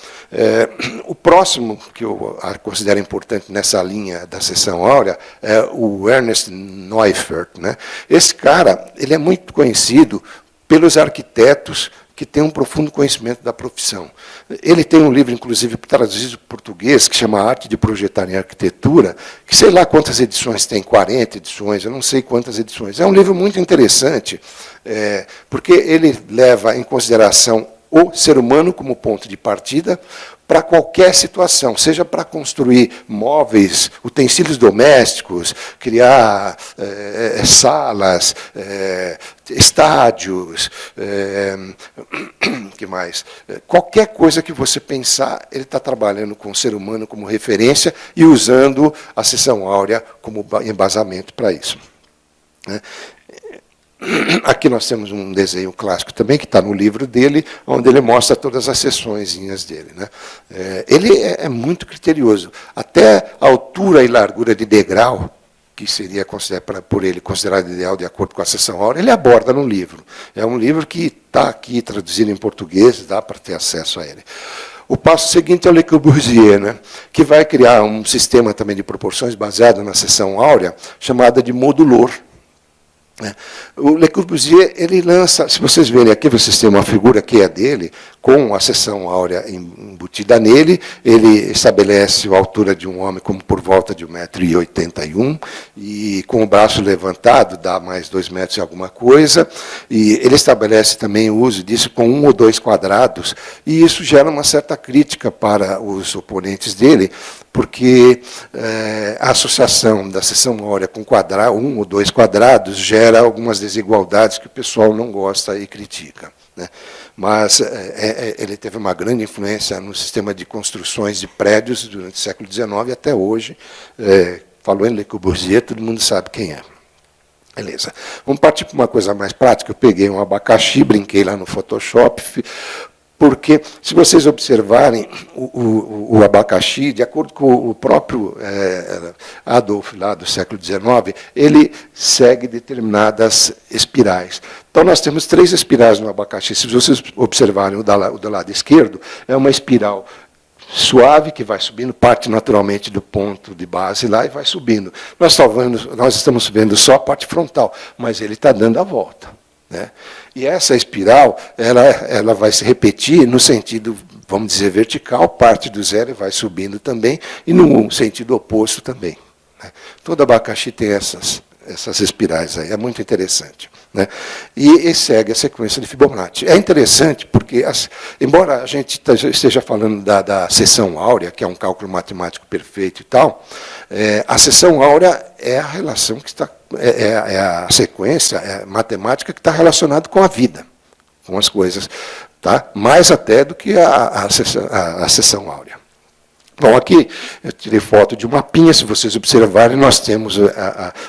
A: o próximo que eu considero importante nessa linha da seção áurea é o Ernest Neufert. Né? Esse cara, ele é muito conhecido pelos arquitetos que têm um profundo conhecimento da profissão. Ele tem um livro, inclusive, traduzido para português, que chama Arte de Projetar em Arquitetura, que sei lá quantas edições tem, 40 edições, eu não sei quantas edições. É um livro muito interessante, porque ele leva em consideração o ser humano como ponto de partida para qualquer situação, seja para construir móveis, utensílios domésticos, criar salas, estádios, que mais? Qualquer coisa que você pensar, ele está trabalhando com o ser humano como referência e usando a seção áurea como embasamento para isso. Aqui nós temos um desenho clássico também, que está no livro dele, onde ele mostra todas as seçõezinhas dele. Né? Ele é muito criterioso. Até a altura e largura de degrau, que seria por ele considerado ideal de acordo com a seção áurea, ele aborda no livro. É um livro que está aqui traduzido em português, dá para ter acesso a ele. O passo seguinte é o Le Corbusier, né, que vai criar um sistema também de proporções baseado na seção áurea, chamada de modulor. O Le Corbusier, ele lança, se vocês verem aqui, vocês têm uma figura que é dele, com a seção áurea embutida nele. Ele estabelece a altura de um homem como por volta de 1,81 m, e com o braço levantado dá mais 2 metros e alguma coisa, e ele estabelece também o uso disso com 1 ou 2 quadrados, e isso gera uma certa crítica para os oponentes dele, porque a associação da seção áurea com 1 ou 2 quadrados gera algumas desigualdades que o pessoal não gosta e critica. Né? Mas ele teve uma grande influência no sistema de construções de prédios durante o século XIX e até hoje. Falou em Le Corbusier, todo mundo sabe quem é. Beleza. Vamos partir para uma coisa mais prática. Eu peguei um abacaxi, brinquei lá no Photoshop, Porque, se vocês observarem, o abacaxi, de acordo com o próprio Adolf, lá do século XIX, ele segue determinadas espirais. Então, nós temos 3 espirais no abacaxi. Se vocês observarem o do lado esquerdo, é uma espiral suave, que vai subindo, parte naturalmente do ponto de base lá e vai subindo. Nós estamos vendo só a parte frontal, mas ele está dando a volta. Né? E essa espiral, ela vai se repetir no sentido, vamos dizer, vertical, parte do zero e vai subindo também, e no sentido oposto também. Né? Todo abacaxi tem essas espirais aí, é muito interessante. Né? E segue a sequência de Fibonacci. É interessante porque, embora a gente esteja falando da seção áurea, que é um cálculo matemático perfeito e tal, a seção áurea é a relação que está, a sequência matemática que está relacionada com a vida, com as coisas, tá? Mais até do que a seção áurea. Bom, aqui eu tirei foto de uma mapinha, se vocês observarem, nós temos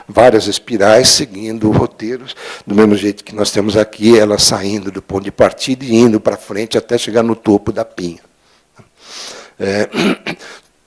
A: várias espirais seguindo roteiros, do mesmo jeito que nós temos aqui, elas saindo do ponto de partida e indo para frente até chegar no topo da pinha.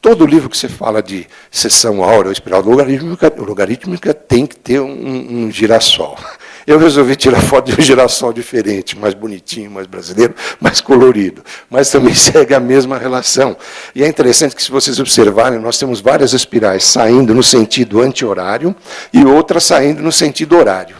A: Todo livro que você fala de seção áurea ou espiral logarítmica tem que ter um girassol. Eu resolvi tirar foto de um girassol diferente, mais bonitinho, mais brasileiro, mais colorido. Mas também segue a mesma relação. E é interessante que, se vocês observarem, nós temos várias espirais saindo no sentido anti-horário e outras saindo no sentido horário.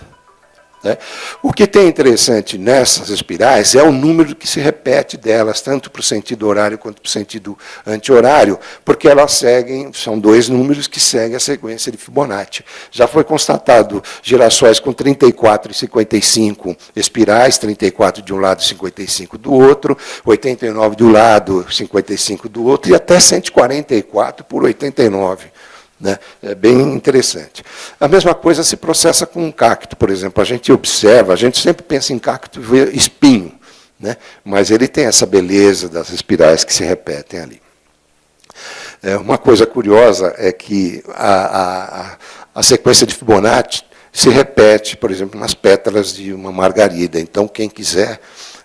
A: Né? O que tem interessante nessas espirais é o número que se repete delas, tanto para o sentido horário quanto para o sentido anti-horário, porque elas seguem, são 2 números que seguem a sequência de Fibonacci. Já foi constatado girassóis com 34 e 55 espirais, 34 de um lado e 55 do outro, 89 de um lado, 55 do outro, e até 144 por 89. Né? É bem interessante. A mesma coisa se processa com um cacto, por exemplo. A gente observa, a gente sempre pensa em cacto e vê espinho, né? Mas ele tem essa beleza das espirais que se repetem ali. Uma coisa curiosa é que a sequência de Fibonacci se repete, por exemplo, nas pétalas de uma margarida. Então, quem quiser,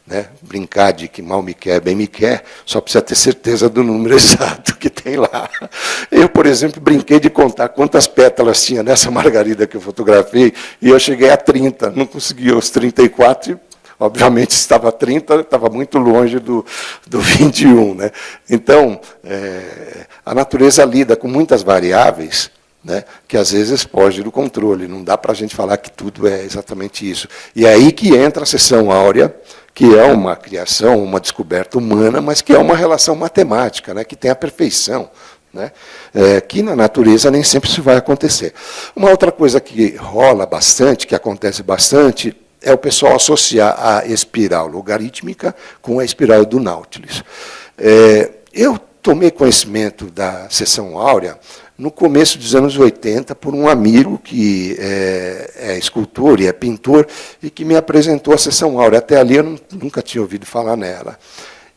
A: né, brincar de que mal me quer, bem me quer, só precisa ter certeza do número exato que tem lá. Eu, por exemplo, brinquei de contar quantas pétalas tinha nessa margarida que eu fotografei, e eu cheguei a 30, não consegui os 34, e, obviamente, estava 30, estava muito longe do 21. Né? Então, a natureza lida com muitas variáveis, né, que às vezes foge do controle, não dá para a gente falar que tudo é exatamente isso. E é aí que entra a seção áurea, que é uma criação, uma descoberta humana, mas que é uma relação matemática, né, que tem a perfeição, né, que na natureza nem sempre isso vai acontecer. Uma outra coisa que rola bastante, que acontece bastante, é o pessoal associar a espiral logarítmica com a espiral do Nautilus. Eu tomei conhecimento da seção áurea no começo dos anos 80, por um amigo que é escultor e é pintor, e que me apresentou a seção áurea. Até ali eu nunca tinha ouvido falar nela.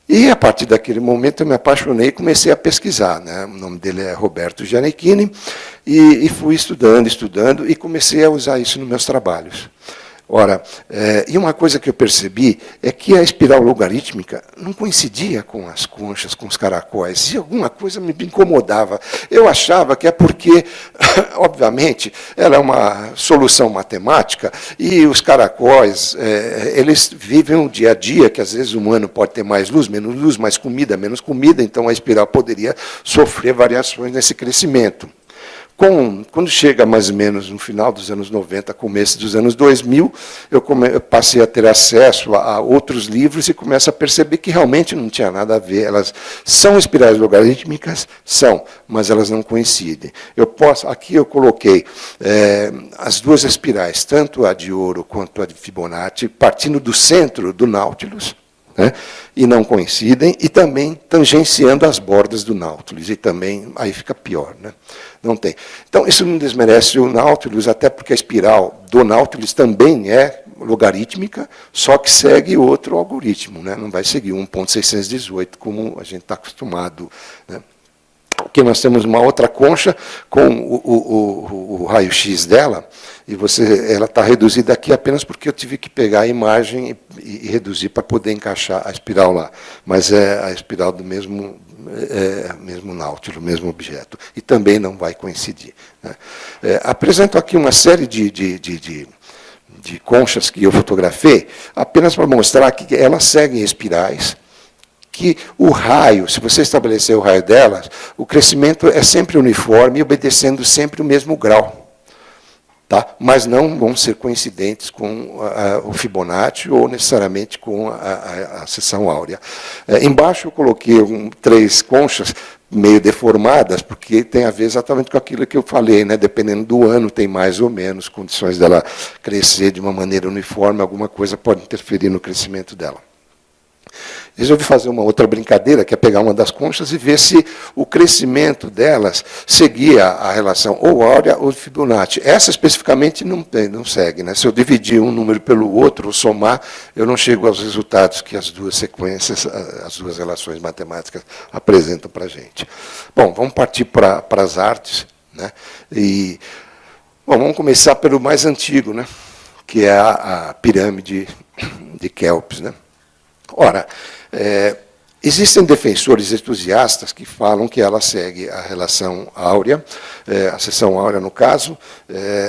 A: E, a partir daquele momento, eu me apaixonei e comecei a pesquisar. Né? O nome dele é Roberto Gianecchini, e fui estudando, e comecei a usar isso nos meus trabalhos. Ora, e uma coisa que eu percebi é que a espiral logarítmica não coincidia com as conchas, com os caracóis, e alguma coisa me incomodava. Eu achava que é porque, obviamente, ela é uma solução matemática, e os caracóis, eles vivem um dia a dia, que às vezes o humano pode ter mais luz, mais comida, menos comida, então a espiral poderia sofrer variações nesse crescimento. Quando chega mais ou menos no final dos anos 90, começo dos anos 2000, eu passei a ter acesso a outros livros e começo a perceber que realmente não tinha nada a ver. Elas são espirais logarítmicas? São, mas elas não coincidem. Aqui eu coloquei as 2 espirais, tanto a de ouro quanto a de Fibonacci, partindo do centro do Nautilus, né, e não coincidem, e também tangenciando as bordas do Nautilus, e também aí fica pior. Né? Não tem. Então, isso não desmerece o Nautilus, até porque a espiral do Nautilus também é logarítmica, só que segue outro algoritmo, né? Não vai seguir 1.618, como a gente está acostumado. Né? que nós temos uma outra concha com o raio-x dela, e ela está reduzida aqui apenas porque eu tive que pegar a imagem e reduzir para poder encaixar a espiral lá. Mas é a espiral do mesmo Nautilus, mesmo objeto. E também não vai coincidir. Né? Apresento aqui uma série de conchas que eu fotografei, apenas para mostrar que elas seguem espirais, que o raio, se você estabelecer o raio delas, o crescimento é sempre uniforme e obedecendo sempre o mesmo grau. Tá? Mas não vão ser coincidentes com o Fibonacci ou necessariamente com a seção áurea. Embaixo eu coloquei 3 conchas meio deformadas, porque tem a ver exatamente com aquilo que eu falei, né? Dependendo do ano, tem mais ou menos condições dela crescer de uma maneira uniforme, alguma coisa pode interferir no crescimento dela. Resolvi fazer uma outra brincadeira, que é pegar uma das conchas e ver se o crescimento delas seguia a relação ou áurea ou Fibonacci. Essa especificamente não segue. Né? Se eu dividir um número pelo outro, ou somar, eu não chego aos resultados que as duas sequências, as duas relações matemáticas apresentam para a gente. Bom, vamos partir para as artes. Né? Vamos começar pelo mais antigo, né? Que é a pirâmide de Quéops. Né? Ora, existem defensores entusiastas que falam que ela segue a relação áurea, a seção áurea no caso,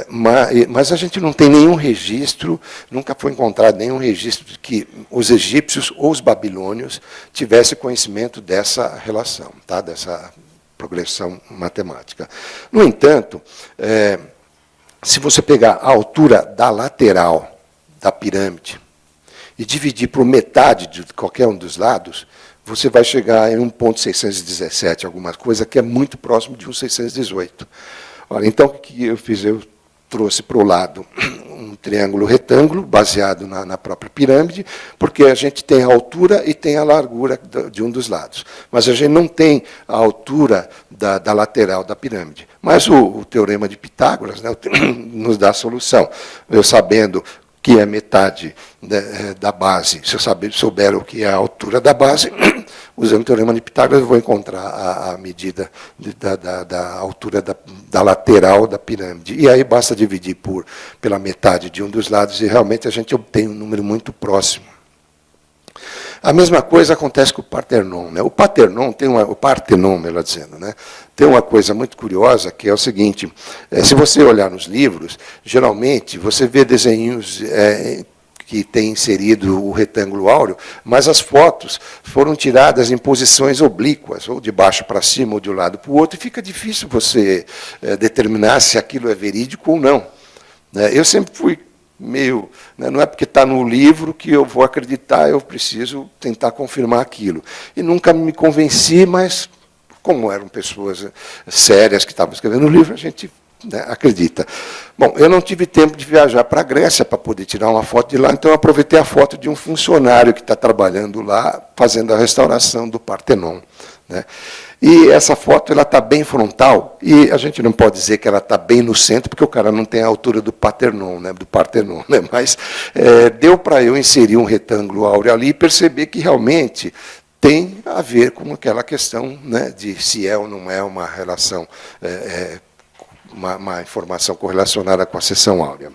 A: mas a gente não tem nenhum registro, nunca foi encontrado nenhum registro de que os egípcios ou os babilônios tivessem conhecimento dessa relação, tá? Dessa progressão matemática. No entanto, se você pegar a altura da lateral da pirâmide, e dividir por metade de qualquer um dos lados, você vai chegar em 1.617, alguma coisa que é muito próximo de 1.618. Olha, então, o que eu fiz? Eu trouxe para o lado um triângulo retângulo, baseado na própria pirâmide, porque a gente tem a altura e tem a largura de um dos lados. Mas a gente não tem a altura da lateral da pirâmide. Mas o teorema de Pitágoras, né, nos dá a solução. Eu sabendo que é metade da base, se eu souber o que é a altura da base, usando o teorema de Pitágoras, eu vou encontrar a medida da altura da lateral da pirâmide. E aí basta dividir pela metade de um dos lados e realmente a gente obtém um número muito próximo. A mesma coisa acontece com o Parthenon. Né? O Parthenon melhor dizendo, né? Tem uma coisa muito curiosa, que é o seguinte, se você olhar nos livros, geralmente você vê desenhos que tem inserido o retângulo áureo, mas as fotos foram tiradas em posições oblíquas, ou de baixo para cima, ou de um lado para o outro, e fica difícil você determinar se aquilo é verídico ou não. Eu sempre fui meio... Não é porque está no livro que eu vou acreditar, eu preciso tentar confirmar aquilo. E nunca me convenci, mas, como eram pessoas sérias que estavam escrevendo o livro, a gente acredita. Bom, eu não tive tempo de viajar para a Grécia para poder tirar uma foto de lá, então eu aproveitei a foto de um funcionário que está trabalhando lá, fazendo a restauração do Parthenon. Né? E essa foto está bem frontal, e a gente não pode dizer que ela está bem no centro, porque o cara não tem a altura do Parthenon, né? Mas deu para eu inserir um retângulo áureo ali e perceber que realmente tem a ver com aquela questão, né, de se é ou não é uma relação, uma informação correlacionada com a seção áurea.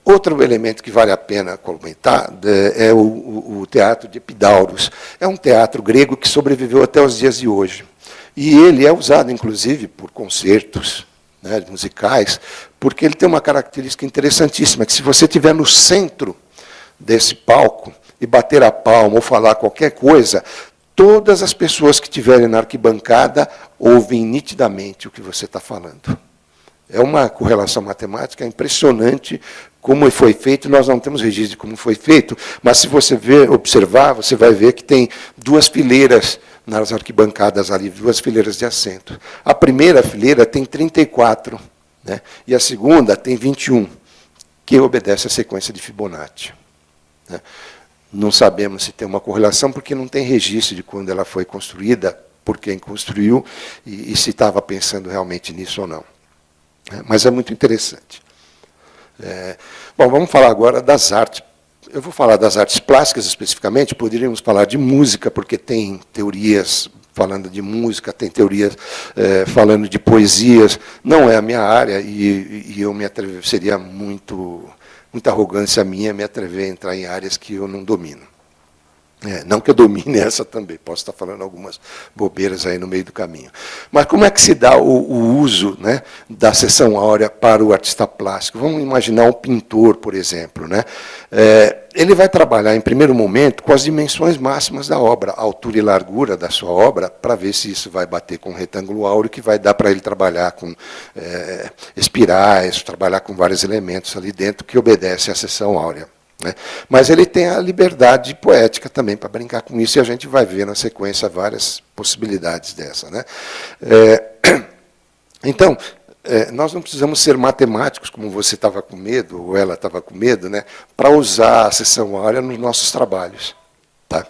A: Outro elemento que vale a pena comentar é o teatro de Epidauros. É um teatro grego que sobreviveu até os dias de hoje. E ele é usado, inclusive, por concertos, né, musicais, porque ele tem uma característica interessantíssima, que se você estiver no centro desse palco e bater a palma ou falar qualquer coisa, todas as pessoas que estiverem na arquibancada ouvem nitidamente o que você está falando. É uma correlação matemática impressionante como foi feito. Nós não temos registro de como foi feito, mas se você observar, você vai ver que tem 2 fileiras nas arquibancadas ali, 2 fileiras de assento. A primeira fileira tem 34, né, e a segunda tem 21, que obedece à sequência de Fibonacci. Né. Não sabemos se tem uma correlação, porque não tem registro de quando ela foi construída, por quem construiu, e se estava pensando realmente nisso ou não. Mas é muito interessante. Bom, vamos falar agora das artes. Eu vou falar das artes plásticas especificamente, poderíamos falar de música, porque tem teorias falando de música, tem teorias falando de poesias. Não é a minha área e eu me atrevo, seria muita arrogância minha me atrever a entrar em áreas que eu não domino. Não que eu domine essa também, posso estar falando algumas bobeiras aí no meio do caminho. Mas como é que se dá o uso, né, da seção áurea para o artista plástico? Vamos imaginar um pintor, por exemplo. Né? Ele vai trabalhar, em primeiro momento, com as dimensões máximas da obra, a altura e largura da sua obra, para ver se isso vai bater com o retângulo áureo, que vai dar para ele trabalhar com espirais, trabalhar com vários elementos ali dentro que obedecem à seção áurea. Né? Mas ele tem a liberdade poética também para brincar com isso, e a gente vai ver na sequência várias possibilidades dessa. Né? Então, nós não precisamos ser matemáticos, como você estava com medo, ou ela estava com medo, né, para usar a seção áurea nos nossos trabalhos. Tá?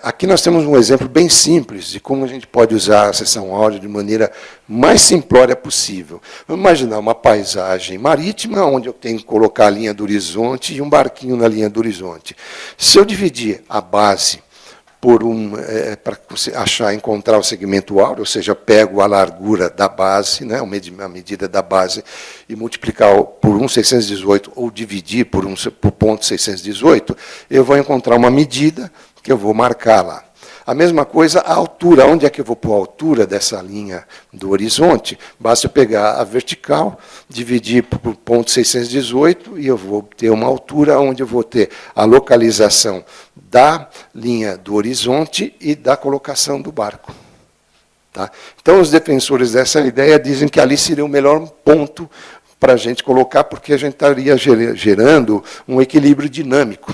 A: Aqui nós temos um exemplo bem simples de como a gente pode usar a seção áurea de maneira mais simplória possível. Vamos imaginar uma paisagem marítima, onde eu tenho que colocar a linha do horizonte e um barquinho na linha do horizonte. Se eu dividir a base para encontrar o segmento áureo, ou seja, eu pego a largura da base, né, a medida da base, e multiplicar por 1,618 ou dividir por ponto 618, eu vou encontrar uma medida que eu vou marcar lá. A mesma coisa, a altura. Onde é que eu vou pôr a altura dessa linha do horizonte? Basta eu pegar a vertical, dividir por ponto 618, e eu vou ter uma altura onde eu vou ter a localização da linha do horizonte e da colocação do barco. Tá? Então, os defensores dessa ideia dizem que ali seria o melhor ponto para a gente colocar, porque a gente estaria gerando um equilíbrio dinâmico.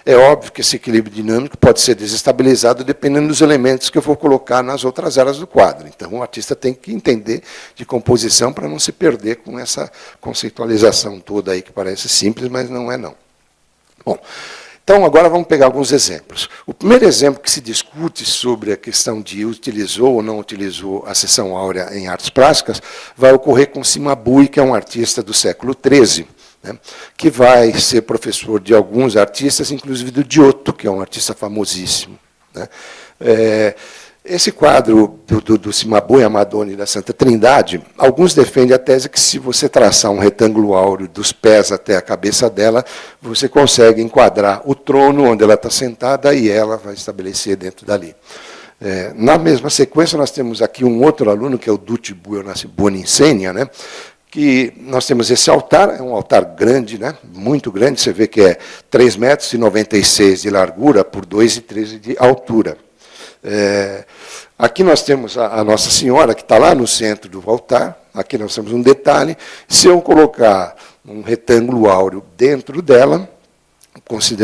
A: É óbvio que esse equilíbrio dinâmico pode ser desestabilizado dependendo dos elementos que eu vou colocar nas outras áreas do quadro. Então, o artista tem que entender de composição para não se perder com essa conceitualização toda aí, que parece simples, mas não é não. Bom, então, agora vamos pegar alguns exemplos. O primeiro exemplo que se discute sobre a questão de utilizou ou não utilizou a seção áurea em artes plásticas vai ocorrer com Cimabue, que é um artista do século XIII, né, que vai ser professor de alguns artistas, inclusive do Giotto, que é um artista famosíssimo. Né. Esse quadro do Cimabue, a Madonna e da Santa Trindade, alguns defendem a tese que, se você traçar um retângulo áureo dos pés até a cabeça dela, você consegue enquadrar o trono onde ela está sentada e ela vai estabelecer dentro dali. Na mesma sequência, nós temos aqui um outro aluno, que é o Duccio Buoninsegna, né, que nós temos esse altar, é um altar grande, né, muito grande, você vê que é 3,96 metros de largura por 2,13 de altura. Aqui nós temos a Nossa Senhora, que está lá no centro do altar. Aqui nós temos um detalhe: se eu colocar um retângulo áureo dentro dela,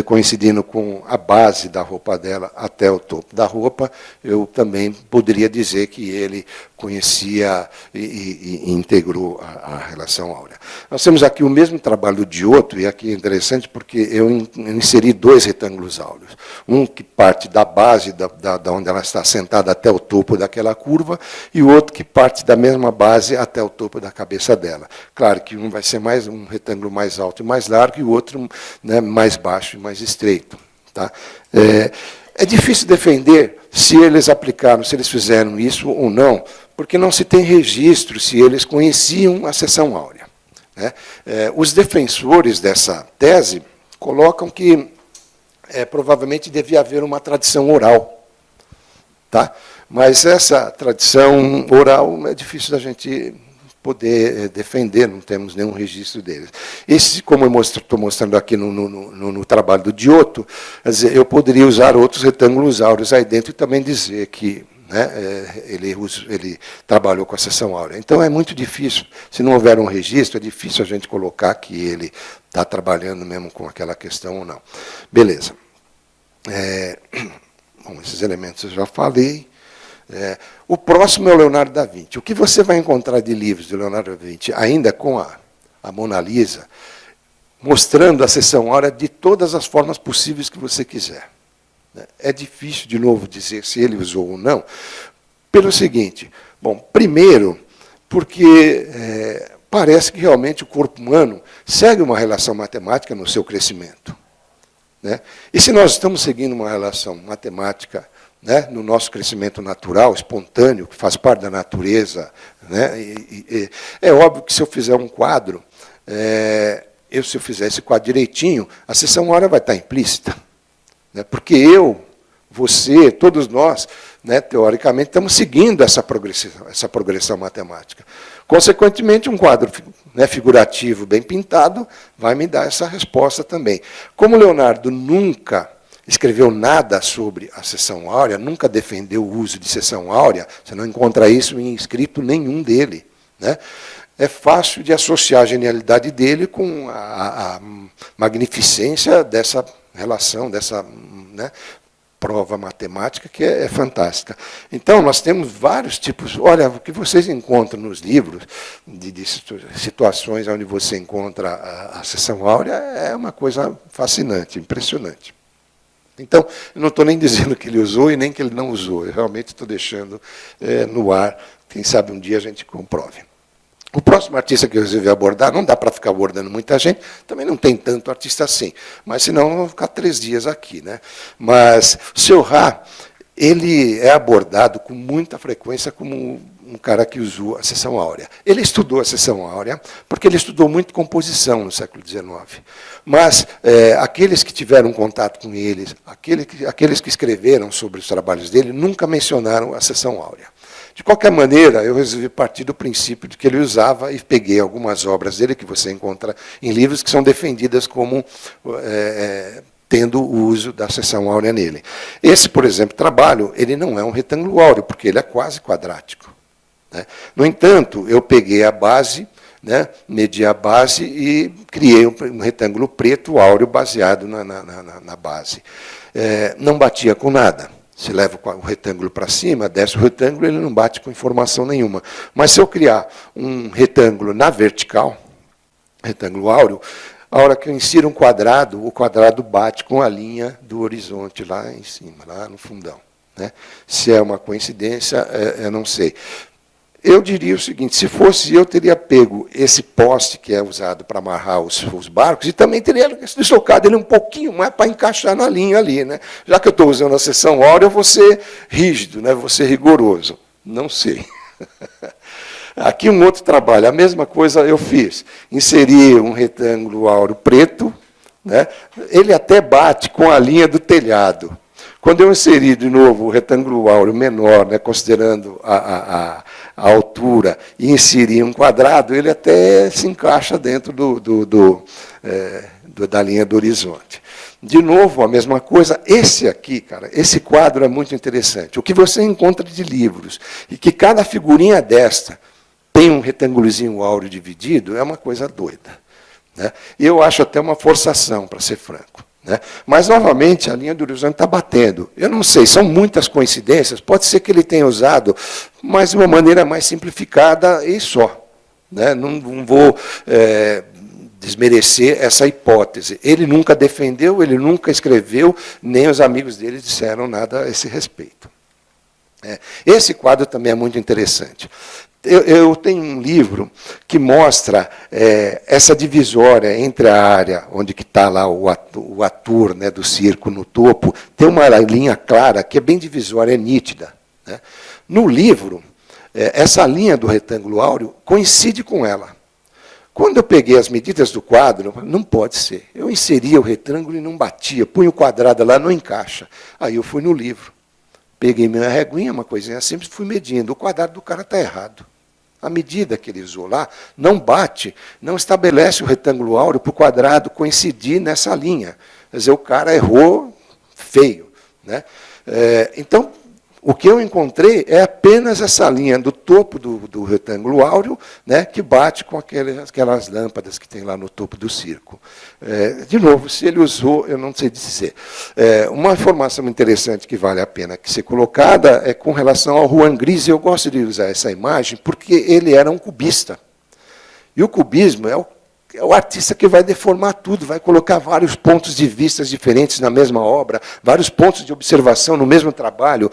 A: coincidindo com a base da roupa dela até o topo da roupa, eu também poderia dizer que ele conhecia e integrou a relação áurea. Nós temos aqui o mesmo trabalho de outro, e aqui é interessante porque eu inseri dois retângulos áureos. Um que parte da base, da onde ela está sentada até o topo daquela curva, e o outro que parte da mesma base até o topo da cabeça dela. Claro que um vai ser um retângulo mais alto e mais largo, e o outro, né, mais baixo e mais estreito. Tá? É difícil defender se eles aplicaram, se eles fizeram isso ou não, porque não se tem registro se eles conheciam a seção áurea. Né? Os defensores dessa tese colocam que provavelmente devia haver uma tradição oral. Tá? Mas essa tradição oral é difícil da gente poder defender, não temos nenhum registro deles. Esse, como eu estou mostrando aqui no trabalho do Giotto, quer dizer, eu poderia usar outros retângulos áureos aí dentro e também dizer que, né, ele trabalhou com a seção áurea. Então, é muito difícil, se não houver um registro, é difícil a gente colocar que ele está trabalhando mesmo com aquela questão ou não. Beleza. Bom, esses elementos eu já falei. O próximo é o Leonardo da Vinci. O que você vai encontrar de livros de Leonardo da Vinci, ainda com a Mona Lisa, mostrando a seção áurea de todas as formas possíveis que você quiser. É difícil, de novo, dizer se ele usou ou não, pelo seguinte: bom, primeiro, porque parece que realmente o corpo humano segue uma relação matemática no seu crescimento. Né? E se nós estamos seguindo uma relação matemática né, no nosso crescimento natural, espontâneo, que faz parte da natureza. Né, é óbvio que se eu fizer um quadro, se eu fizer esse quadro direitinho, a seção áurea vai estar implícita. Né, porque eu, você, todos nós, né, teoricamente, estamos seguindo essa progressão matemática. Consequentemente, um quadro, né, figurativo bem pintado vai me dar essa resposta também. Como Leonardo nunca escreveu nada sobre a seção áurea, nunca defendeu o uso de seção áurea, você não encontra isso em escrito nenhum dele. Né? É fácil de associar a genialidade dele com a magnificência dessa relação, dessa, né, prova matemática, que é fantástica. Então, nós temos vários tipos. Olha, o que vocês encontram nos livros, de situações onde você encontra a seção áurea, é uma coisa fascinante, impressionante. Então, eu não estou nem dizendo que ele usou e nem que ele não usou. Eu realmente estou deixando no ar. Quem sabe um dia a gente comprove. O próximo artista que eu resolvi abordar, não dá para ficar abordando muita gente, também não tem tanto artista assim, mas senão eu vou ficar 3 dias aqui. Né? Mas o Seurat, ele é abordado com muita frequência como um cara que usou a seção áurea. Ele estudou a seção áurea porque ele estudou muito composição no século XIX. Mas aqueles que tiveram contato com ele, aqueles que escreveram sobre os trabalhos dele, nunca mencionaram a seção áurea. De qualquer maneira, eu resolvi partir do princípio de que ele usava e peguei algumas obras dele que você encontra em livros que são defendidas como tendo o uso da seção áurea nele. Esse, por exemplo, trabalho, ele não é um retângulo áureo, porque ele é quase quadrático. Né? No entanto, eu peguei a base, né, medi a base e criei um retângulo preto áureo baseado na base. Não batia com nada. Se leva o retângulo para cima, desce o retângulo, ele não bate com informação nenhuma. Mas se eu criar um retângulo na vertical, retângulo áureo, a hora que eu insiro um quadrado, o quadrado bate com a linha do horizonte lá em cima, lá no fundão. Né? Se é uma coincidência, eu não sei. Eu diria o seguinte, se fosse eu, teria pego esse poste que é usado para amarrar os barcos e também teria deslocado ele um pouquinho mais para encaixar na linha ali. Né? Já que eu estou usando a seção áurea, eu vou ser rígido, né? Vou ser rigoroso. Não sei. Aqui um outro trabalho, a mesma coisa eu fiz. Inseri um retângulo áureo preto, né? Ele até bate com a linha do telhado. Quando eu inseri de novo o retângulo áureo menor, né, considerando a altura, e inseri um quadrado, ele até se encaixa dentro da linha do horizonte. De novo, a mesma coisa. Esse aqui, cara, esse quadro é muito interessante. O que você encontra de livros, e que cada figurinha desta tem um retângulozinho áureo dividido, é uma coisa doida. Né? E eu acho até uma forçação, para ser franco. Né? Mas, novamente, a linha do horizonte está batendo. Eu não sei, são muitas coincidências. Pode ser que ele tenha usado, mas de uma maneira mais simplificada e só. Né? Não vou desmerecer essa hipótese. Ele nunca defendeu, ele nunca escreveu, nem os amigos dele disseram nada a esse respeito. Esse quadro também é muito interessante. Eu tenho um livro que mostra essa divisória entre a área onde está lá o ator, né, do circo no topo, tem uma linha clara que é bem divisória, é nítida. Né? No livro, essa linha do retângulo áureo coincide com ela. Quando eu peguei as medidas do quadro, não pode ser. Eu inseria o retângulo e não batia, punha o quadrado lá, não encaixa. Aí eu fui no livro. Peguei minha reguinha, uma coisinha simples, fui medindo. O quadrado do cara está errado. A medida que ele usou lá não bate, não estabelece o retângulo áureo para o quadrado coincidir nessa linha. Quer dizer, o cara errou feio. Né? Então, o que eu encontrei é apenas essa linha do topo do retângulo áureo, né, que bate com aquelas lâmpadas que tem lá no topo do circo. De novo, se ele usou, eu não sei dizer. Uma informação interessante que vale a pena ser colocada é com relação ao Juan Gris. Eu gosto de usar essa imagem porque ele era um cubista. E o cubismo é o artista que vai deformar tudo, vai colocar vários pontos de vista diferentes na mesma obra, vários pontos de observação no mesmo trabalho,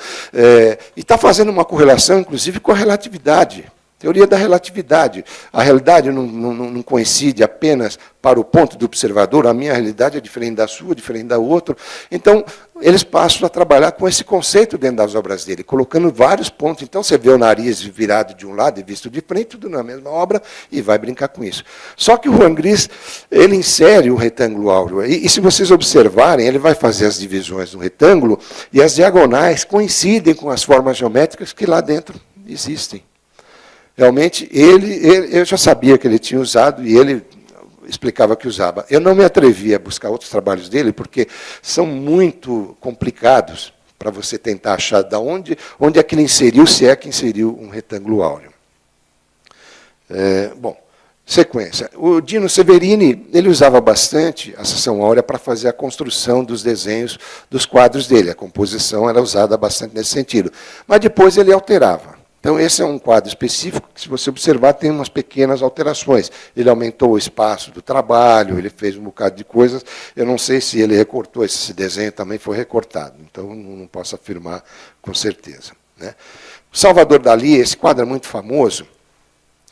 A: e está fazendo uma correlação, inclusive, com a relatividade. Teoria da relatividade. A realidade não coincide apenas para o ponto do observador, a minha realidade é diferente da sua, diferente da outra. Então, eles passam a trabalhar com esse conceito dentro das obras dele, colocando vários pontos. Então, você vê o nariz virado de um lado e visto de frente, tudo na mesma obra, e vai brincar com isso. Só que o Juan Gris, ele insere o retângulo áureo. E se vocês observarem, ele vai fazer as divisões do retângulo, e as diagonais coincidem com as formas geométricas que lá dentro existem. Realmente, eu já sabia que ele tinha usado, e ele explicava que usava. Eu não me atrevi a buscar outros trabalhos dele, porque são muito complicados para você tentar achar de onde é que ele inseriu, se é que inseriu um retângulo áureo. Bom, sequência. O Dino Severini, ele usava bastante a seção áurea para fazer a construção dos desenhos dos quadros dele. A composição era usada bastante nesse sentido. Mas depois ele alterava. Então, esse é um quadro específico que, se você observar, tem umas pequenas alterações. Ele aumentou o espaço do trabalho, ele fez um bocado de coisas. Eu não sei se ele recortou, esse desenho também foi recortado. Então, não posso afirmar com certeza. Né? Salvador Dalí, esse quadro é muito famoso,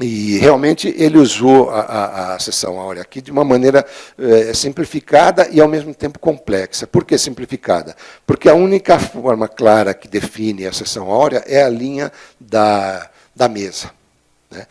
A: e realmente ele usou a seção áurea aqui de uma maneira simplificada e, ao mesmo tempo, complexa. Por que simplificada? Porque a única forma clara que define a seção áurea é a linha da mesa. Né?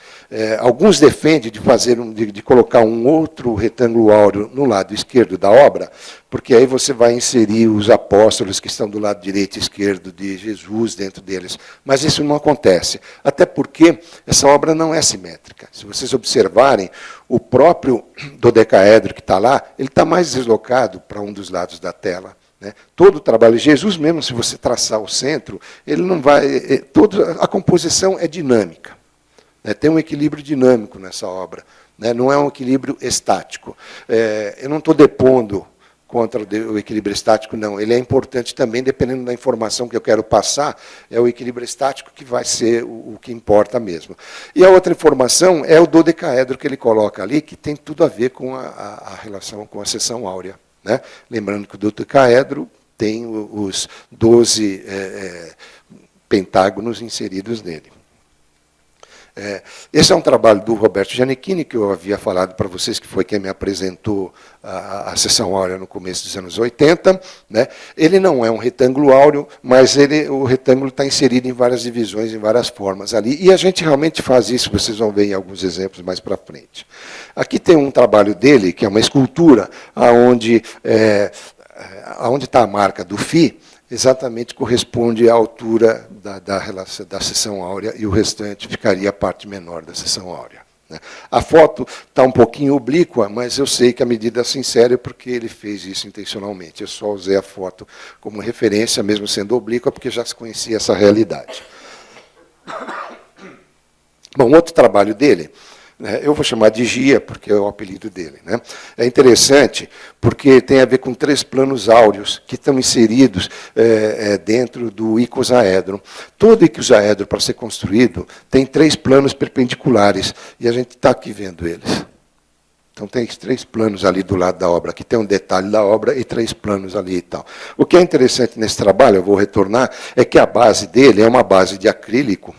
A: Alguns defendem de colocar um outro retângulo áureo no lado esquerdo da obra, porque aí você vai inserir os apóstolos que estão do lado direito e esquerdo de Jesus dentro deles. Mas isso não acontece, até porque essa obra não é simétrica. Se vocês observarem, o próprio dodecaedro que está lá, ele está mais deslocado para um dos lados da tela. Né? Todo o trabalho de Jesus, mesmo se você traçar o centro, ele não vai. A composição é dinâmica. Tem um equilíbrio dinâmico nessa obra, não é um equilíbrio estático. Eu não estou depondo contra o equilíbrio estático, não. Ele é importante também, dependendo da informação que eu quero passar, é o equilíbrio estático que vai ser o que importa mesmo. E a outra informação é o dodecaedro que ele coloca ali, que tem tudo a ver com a relação com a seção áurea. Né? Lembrando que o dodecaedro tem os 12 pentágonos inseridos nele. Esse é um trabalho do Roberto Giannichini, que eu havia falado para vocês, que foi quem me apresentou a seção áurea no começo dos anos 80. Né? Ele não é um retângulo áureo, mas o retângulo está inserido em várias divisões, em várias formas ali. E a gente realmente faz isso, vocês vão ver em alguns exemplos mais para frente. Aqui tem um trabalho dele, que é uma escultura, onde está a marca do Φ, exatamente corresponde à altura da seção áurea, e o restante ficaria a parte menor da seção áurea. Né? A foto está um pouquinho oblíqua, mas eu sei que a medida é sincera porque ele fez isso intencionalmente. Eu só usei a foto como referência, mesmo sendo oblíqua, porque já se conhecia essa realidade. Bom, outro trabalho dele, eu vou chamar de Gia, porque é o apelido dele. Né? É interessante, porque tem a ver com 3 planos áureos que estão inseridos dentro do icosaedro. Todo icosaedro, para ser construído, tem 3 planos perpendiculares, e a gente está aqui vendo eles. Então, tem 3 planos ali do lado da obra. Aqui tem um detalhe da obra e 3 planos ali e tal. O que é interessante nesse trabalho, eu vou retornar, é que a base dele é uma base de acrílico,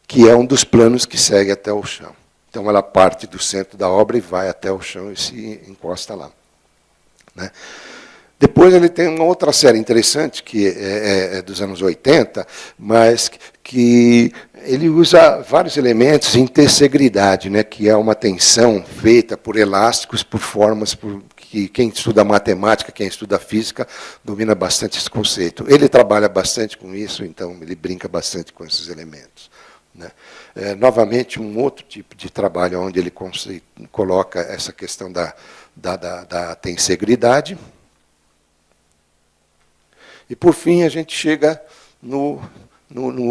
A: que é um dos planos que segue até o chão. Então, ela parte do centro da obra e vai até o chão e se encosta lá. Né? Depois ele tem uma outra série interessante, que é dos anos 80, mas que ele usa vários elementos em tessegridade, né, que é uma tensão feita por elásticos, por formas, que quem estuda matemática, quem estuda física, domina bastante esse conceito. Ele trabalha bastante com isso, então ele brinca bastante com esses elementos. Né? Novamente, um outro tipo de trabalho onde ele coloca essa questão da tensegridade. E, por fim, a gente chega no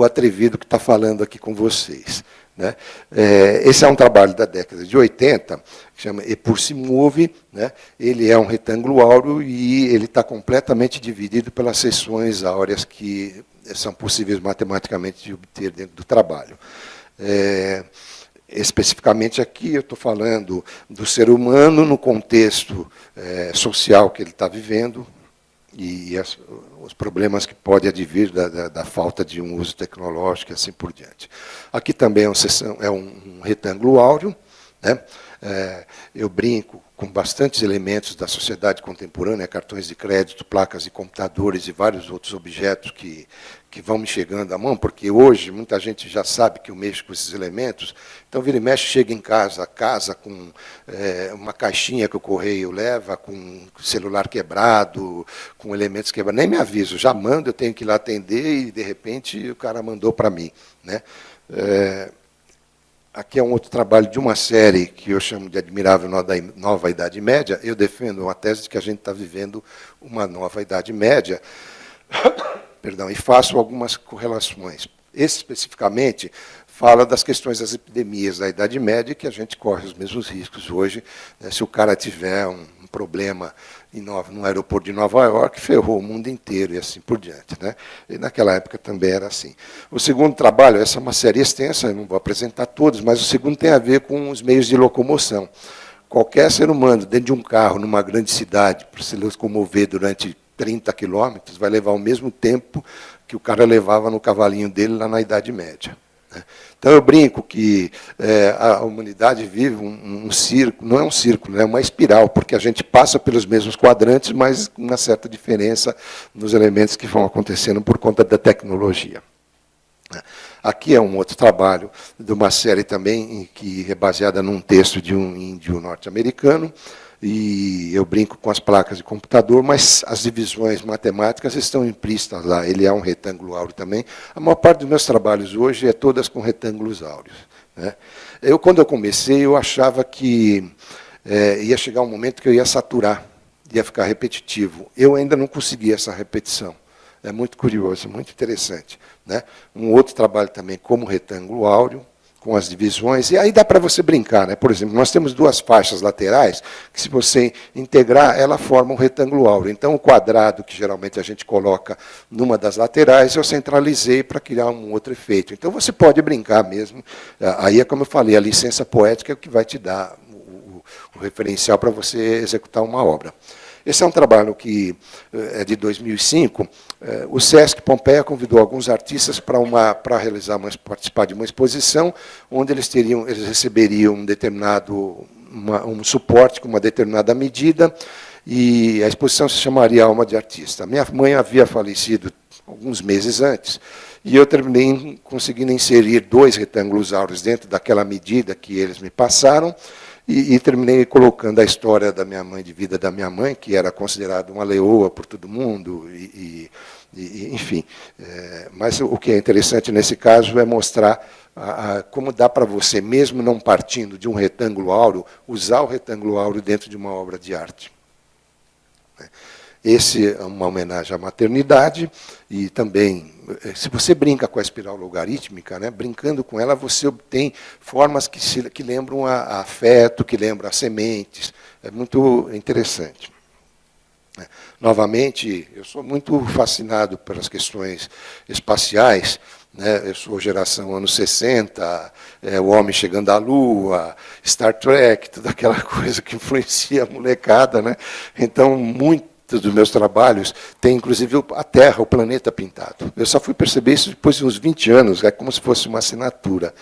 A: atrevido que está falando aqui com vocês. Né? Esse é um trabalho da década de 80, que chama E Pur Si Move. Né? Ele é um retângulo áureo e ele está completamente dividido pelas seções áureas que são possíveis matematicamente de obter dentro do trabalho. Especificamente aqui, eu estou falando do ser humano no contexto social que ele está vivendo, e os problemas que podem advir da falta de um uso tecnológico e assim por diante. Aqui também é um retângulo áureo, né? Eu brinco com bastantes elementos da sociedade contemporânea, cartões de crédito, placas de computadores e vários outros objetos que vão me chegando à mão, porque hoje muita gente já sabe que eu mexo com esses elementos, então vira e mexe, chega em casa, com uma caixinha que o correio leva, com celular quebrado, com elementos quebrados, nem me aviso, já mando, eu tenho que ir lá atender e, de repente, o cara mandou para mim, né? Aqui é um outro trabalho de uma série que eu chamo de Admirável Nova Idade Média. Eu defendo uma tese de que a gente está vivendo uma nova Idade Média, perdão, e faço algumas correlações. Esse, especificamente, fala das questões das epidemias da Idade Média, que a gente corre os mesmos riscos hoje, né? Se o cara tiver um problema no aeroporto de Nova York, ferrou o mundo inteiro e assim por diante, né? E naquela época também era assim. O segundo trabalho, essa é uma série extensa, eu não vou apresentar todos, mas o segundo tem a ver com os meios de locomoção. Qualquer ser humano dentro de um carro, numa grande cidade, para se locomover durante 30 quilômetros, vai levar o mesmo tempo que o cara levava no cavalinho dele lá na Idade Média. Então, eu brinco que a humanidade vive um círculo, não é um círculo, é uma espiral, porque a gente passa pelos mesmos quadrantes, mas com uma certa diferença nos elementos que vão acontecendo por conta da tecnologia. Aqui é um outro trabalho de uma série também que é baseada num texto de um índio norte-americano, e eu brinco com as placas de computador, mas as divisões matemáticas estão implícitas lá. Ele é um retângulo áureo também. A maior parte dos meus trabalhos hoje é todas com retângulos áureos, né? Quando eu comecei, eu achava que ia chegar um momento que eu ia saturar, ia ficar repetitivo. Eu ainda não consegui essa repetição. É muito curioso, muito interessante, né? Um outro trabalho também como retângulo áureo, com as divisões, e aí dá para você brincar, né? Por exemplo, nós temos duas faixas laterais, que se você integrar, ela forma um retângulo áureo. Então, o quadrado que geralmente a gente coloca numa das laterais, eu centralizei para criar um outro efeito. Então, você pode brincar mesmo. Aí é como eu falei, a licença poética é o que vai te dar o referencial para você executar uma obra. Esse é um trabalho que é de 2005. O Sesc Pompeia convidou alguns artistas para participar de uma exposição, onde eles receberiam um suporte com uma determinada medida, e a exposição se chamaria Alma de Artista. Minha mãe havia falecido alguns meses antes, e eu terminei conseguindo inserir 2 retângulos áureos dentro daquela medida que eles me passaram, e terminei colocando a história da minha mãe, de vida da minha mãe, que era considerada uma leoa por todo mundo, enfim. Mas o que é interessante nesse caso é mostrar como dá para você, mesmo não partindo de um retângulo áureo, usar o retângulo áureo dentro de uma obra de arte. Esse é uma homenagem à maternidade, e também, se você brinca com a espiral logarítmica, né, brincando com ela, você obtém formas que lembram a afeto, que lembram as sementes. É muito interessante. Novamente, eu sou muito fascinado pelas questões espaciais, né? Eu sou geração anos 60, o homem chegando à Lua, Star Trek, toda aquela coisa que influencia a molecada, né? Então, muitos dos meus trabalhos têm, inclusive, a Terra, o planeta pintado. Eu só fui perceber isso depois de uns 20 anos, é como se fosse uma assinatura,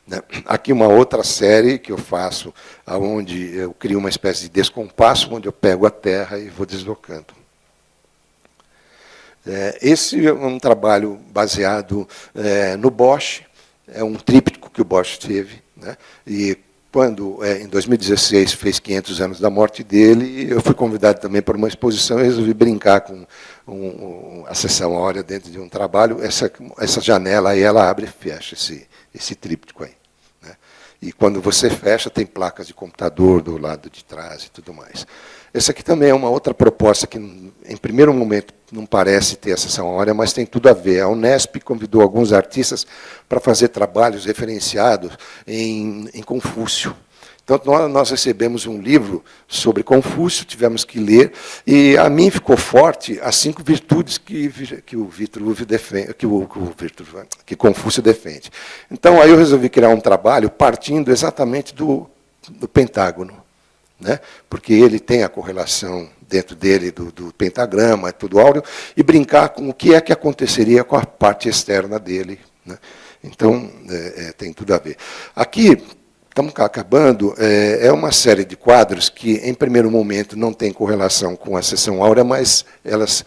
A: né? Aqui uma outra série que eu faço, onde eu crio uma espécie de descompasso, onde eu pego a Terra e vou deslocando. Esse é um trabalho baseado no Bosch, é um tríptico que o Bosch teve, né? E quando, em 2016, fez 500 anos da morte dele, eu fui convidado também para uma exposição e resolvi brincar com a sessão áurea dentro de um trabalho. Essa janela aí, ela abre e fecha esse tríptico aí, né? E quando você fecha, tem placas de computador do lado de trás e tudo mais. Essa aqui também é uma outra proposta que, em primeiro momento, não parece ter a sessão áurea, mas tem tudo a ver. A Unesp convidou alguns artistas para fazer trabalhos referenciados em Confúcio. Então, nós recebemos um livro sobre Confúcio, tivemos que ler, e a mim ficou forte as 5 virtudes que o Vitruvio defende, que Confúcio defende. Então, aí eu resolvi criar um trabalho partindo exatamente do Pentágono, né? Porque ele tem a correlação dentro dele do pentagrama, tudo áureo, e brincar com o que é que aconteceria com a parte externa dele, né? Então, tem tudo a ver. Aqui, estamos acabando, é uma série de quadros que, em primeiro momento, não tem correlação com a seção áurea, mas elas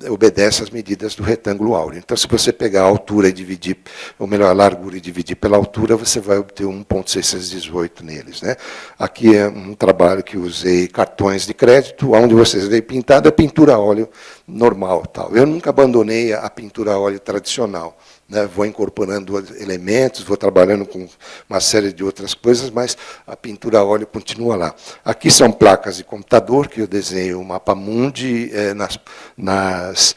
A: obedecem às medidas do retângulo áureo. Então, se você pegar a altura e dividir, ou melhor, a largura e dividir pela altura, você vai obter 1,618 neles, né? Aqui é um trabalho que usei cartões de crédito, onde vocês veem pintado a pintura a óleo normal. Tal. Eu nunca abandonei a pintura a óleo tradicional. Né, vou incorporando elementos, vou trabalhando com uma série de outras coisas, mas a pintura a óleo continua lá. Aqui são placas de computador, que eu desenhei o mapa mundi nas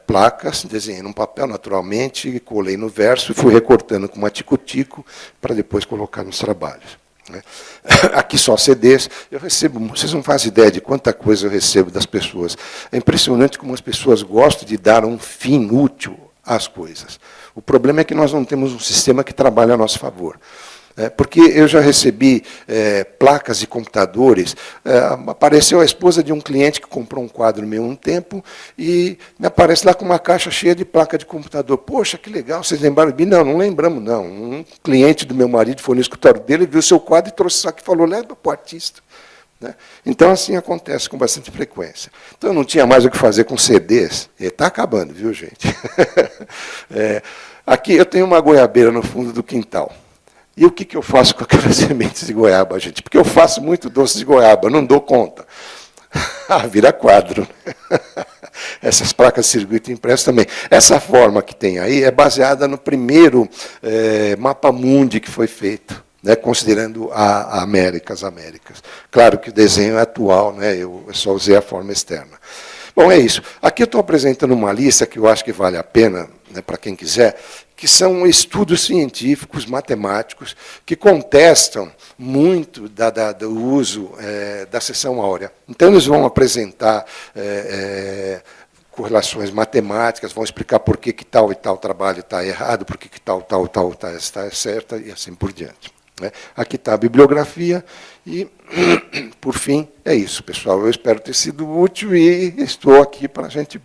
A: placas, desenhei num papel naturalmente, colei no verso e fui recortando com uma tico-tico para depois colocar nos trabalhos. Né. Aqui só CDs, eu recebo, vocês não fazem ideia de quanta coisa eu recebo das pessoas. É impressionante como as pessoas gostam de dar um fim útil às coisas. O problema é que nós não temos um sistema que trabalhe a nosso favor. Porque eu já recebi placas de computadores, apareceu a esposa de um cliente que comprou um quadro meu um tempo, e me aparece lá com uma caixa cheia de placa de computador. Poxa, que legal, vocês lembraram de mim? Não, não lembramos, não. Um cliente do meu marido foi no escritório dele, viu o seu quadro e trouxe isso aqui e falou, leva para o artista. Então, assim acontece com bastante frequência. Então, eu não tinha mais o que fazer com CDs. Está acabando, viu, gente? Aqui eu tenho uma goiabeira no fundo do quintal. E o que eu faço com aquelas sementes de goiaba, gente? Porque eu faço muito doce de goiaba, não dou conta. Vira quadro. Essas placas de circuito impresso também. Essa forma que tem aí é baseada no primeiro mapa mundi que foi feito. Né, considerando as Américas. Claro que o desenho é atual, né, eu só usei a forma externa. Bom, é isso. Aqui eu estou apresentando uma lista que eu acho que vale a pena, né, para quem quiser, que são estudos científicos, matemáticos, que contestam muito do uso da seção áurea. Então, eles vão apresentar correlações matemáticas, vão explicar por que tal e tal trabalho está errado, por que tal está certa, e assim por diante. Aqui está a bibliografia e, por fim, é isso, pessoal. Eu espero ter sido útil e estou aqui para a gente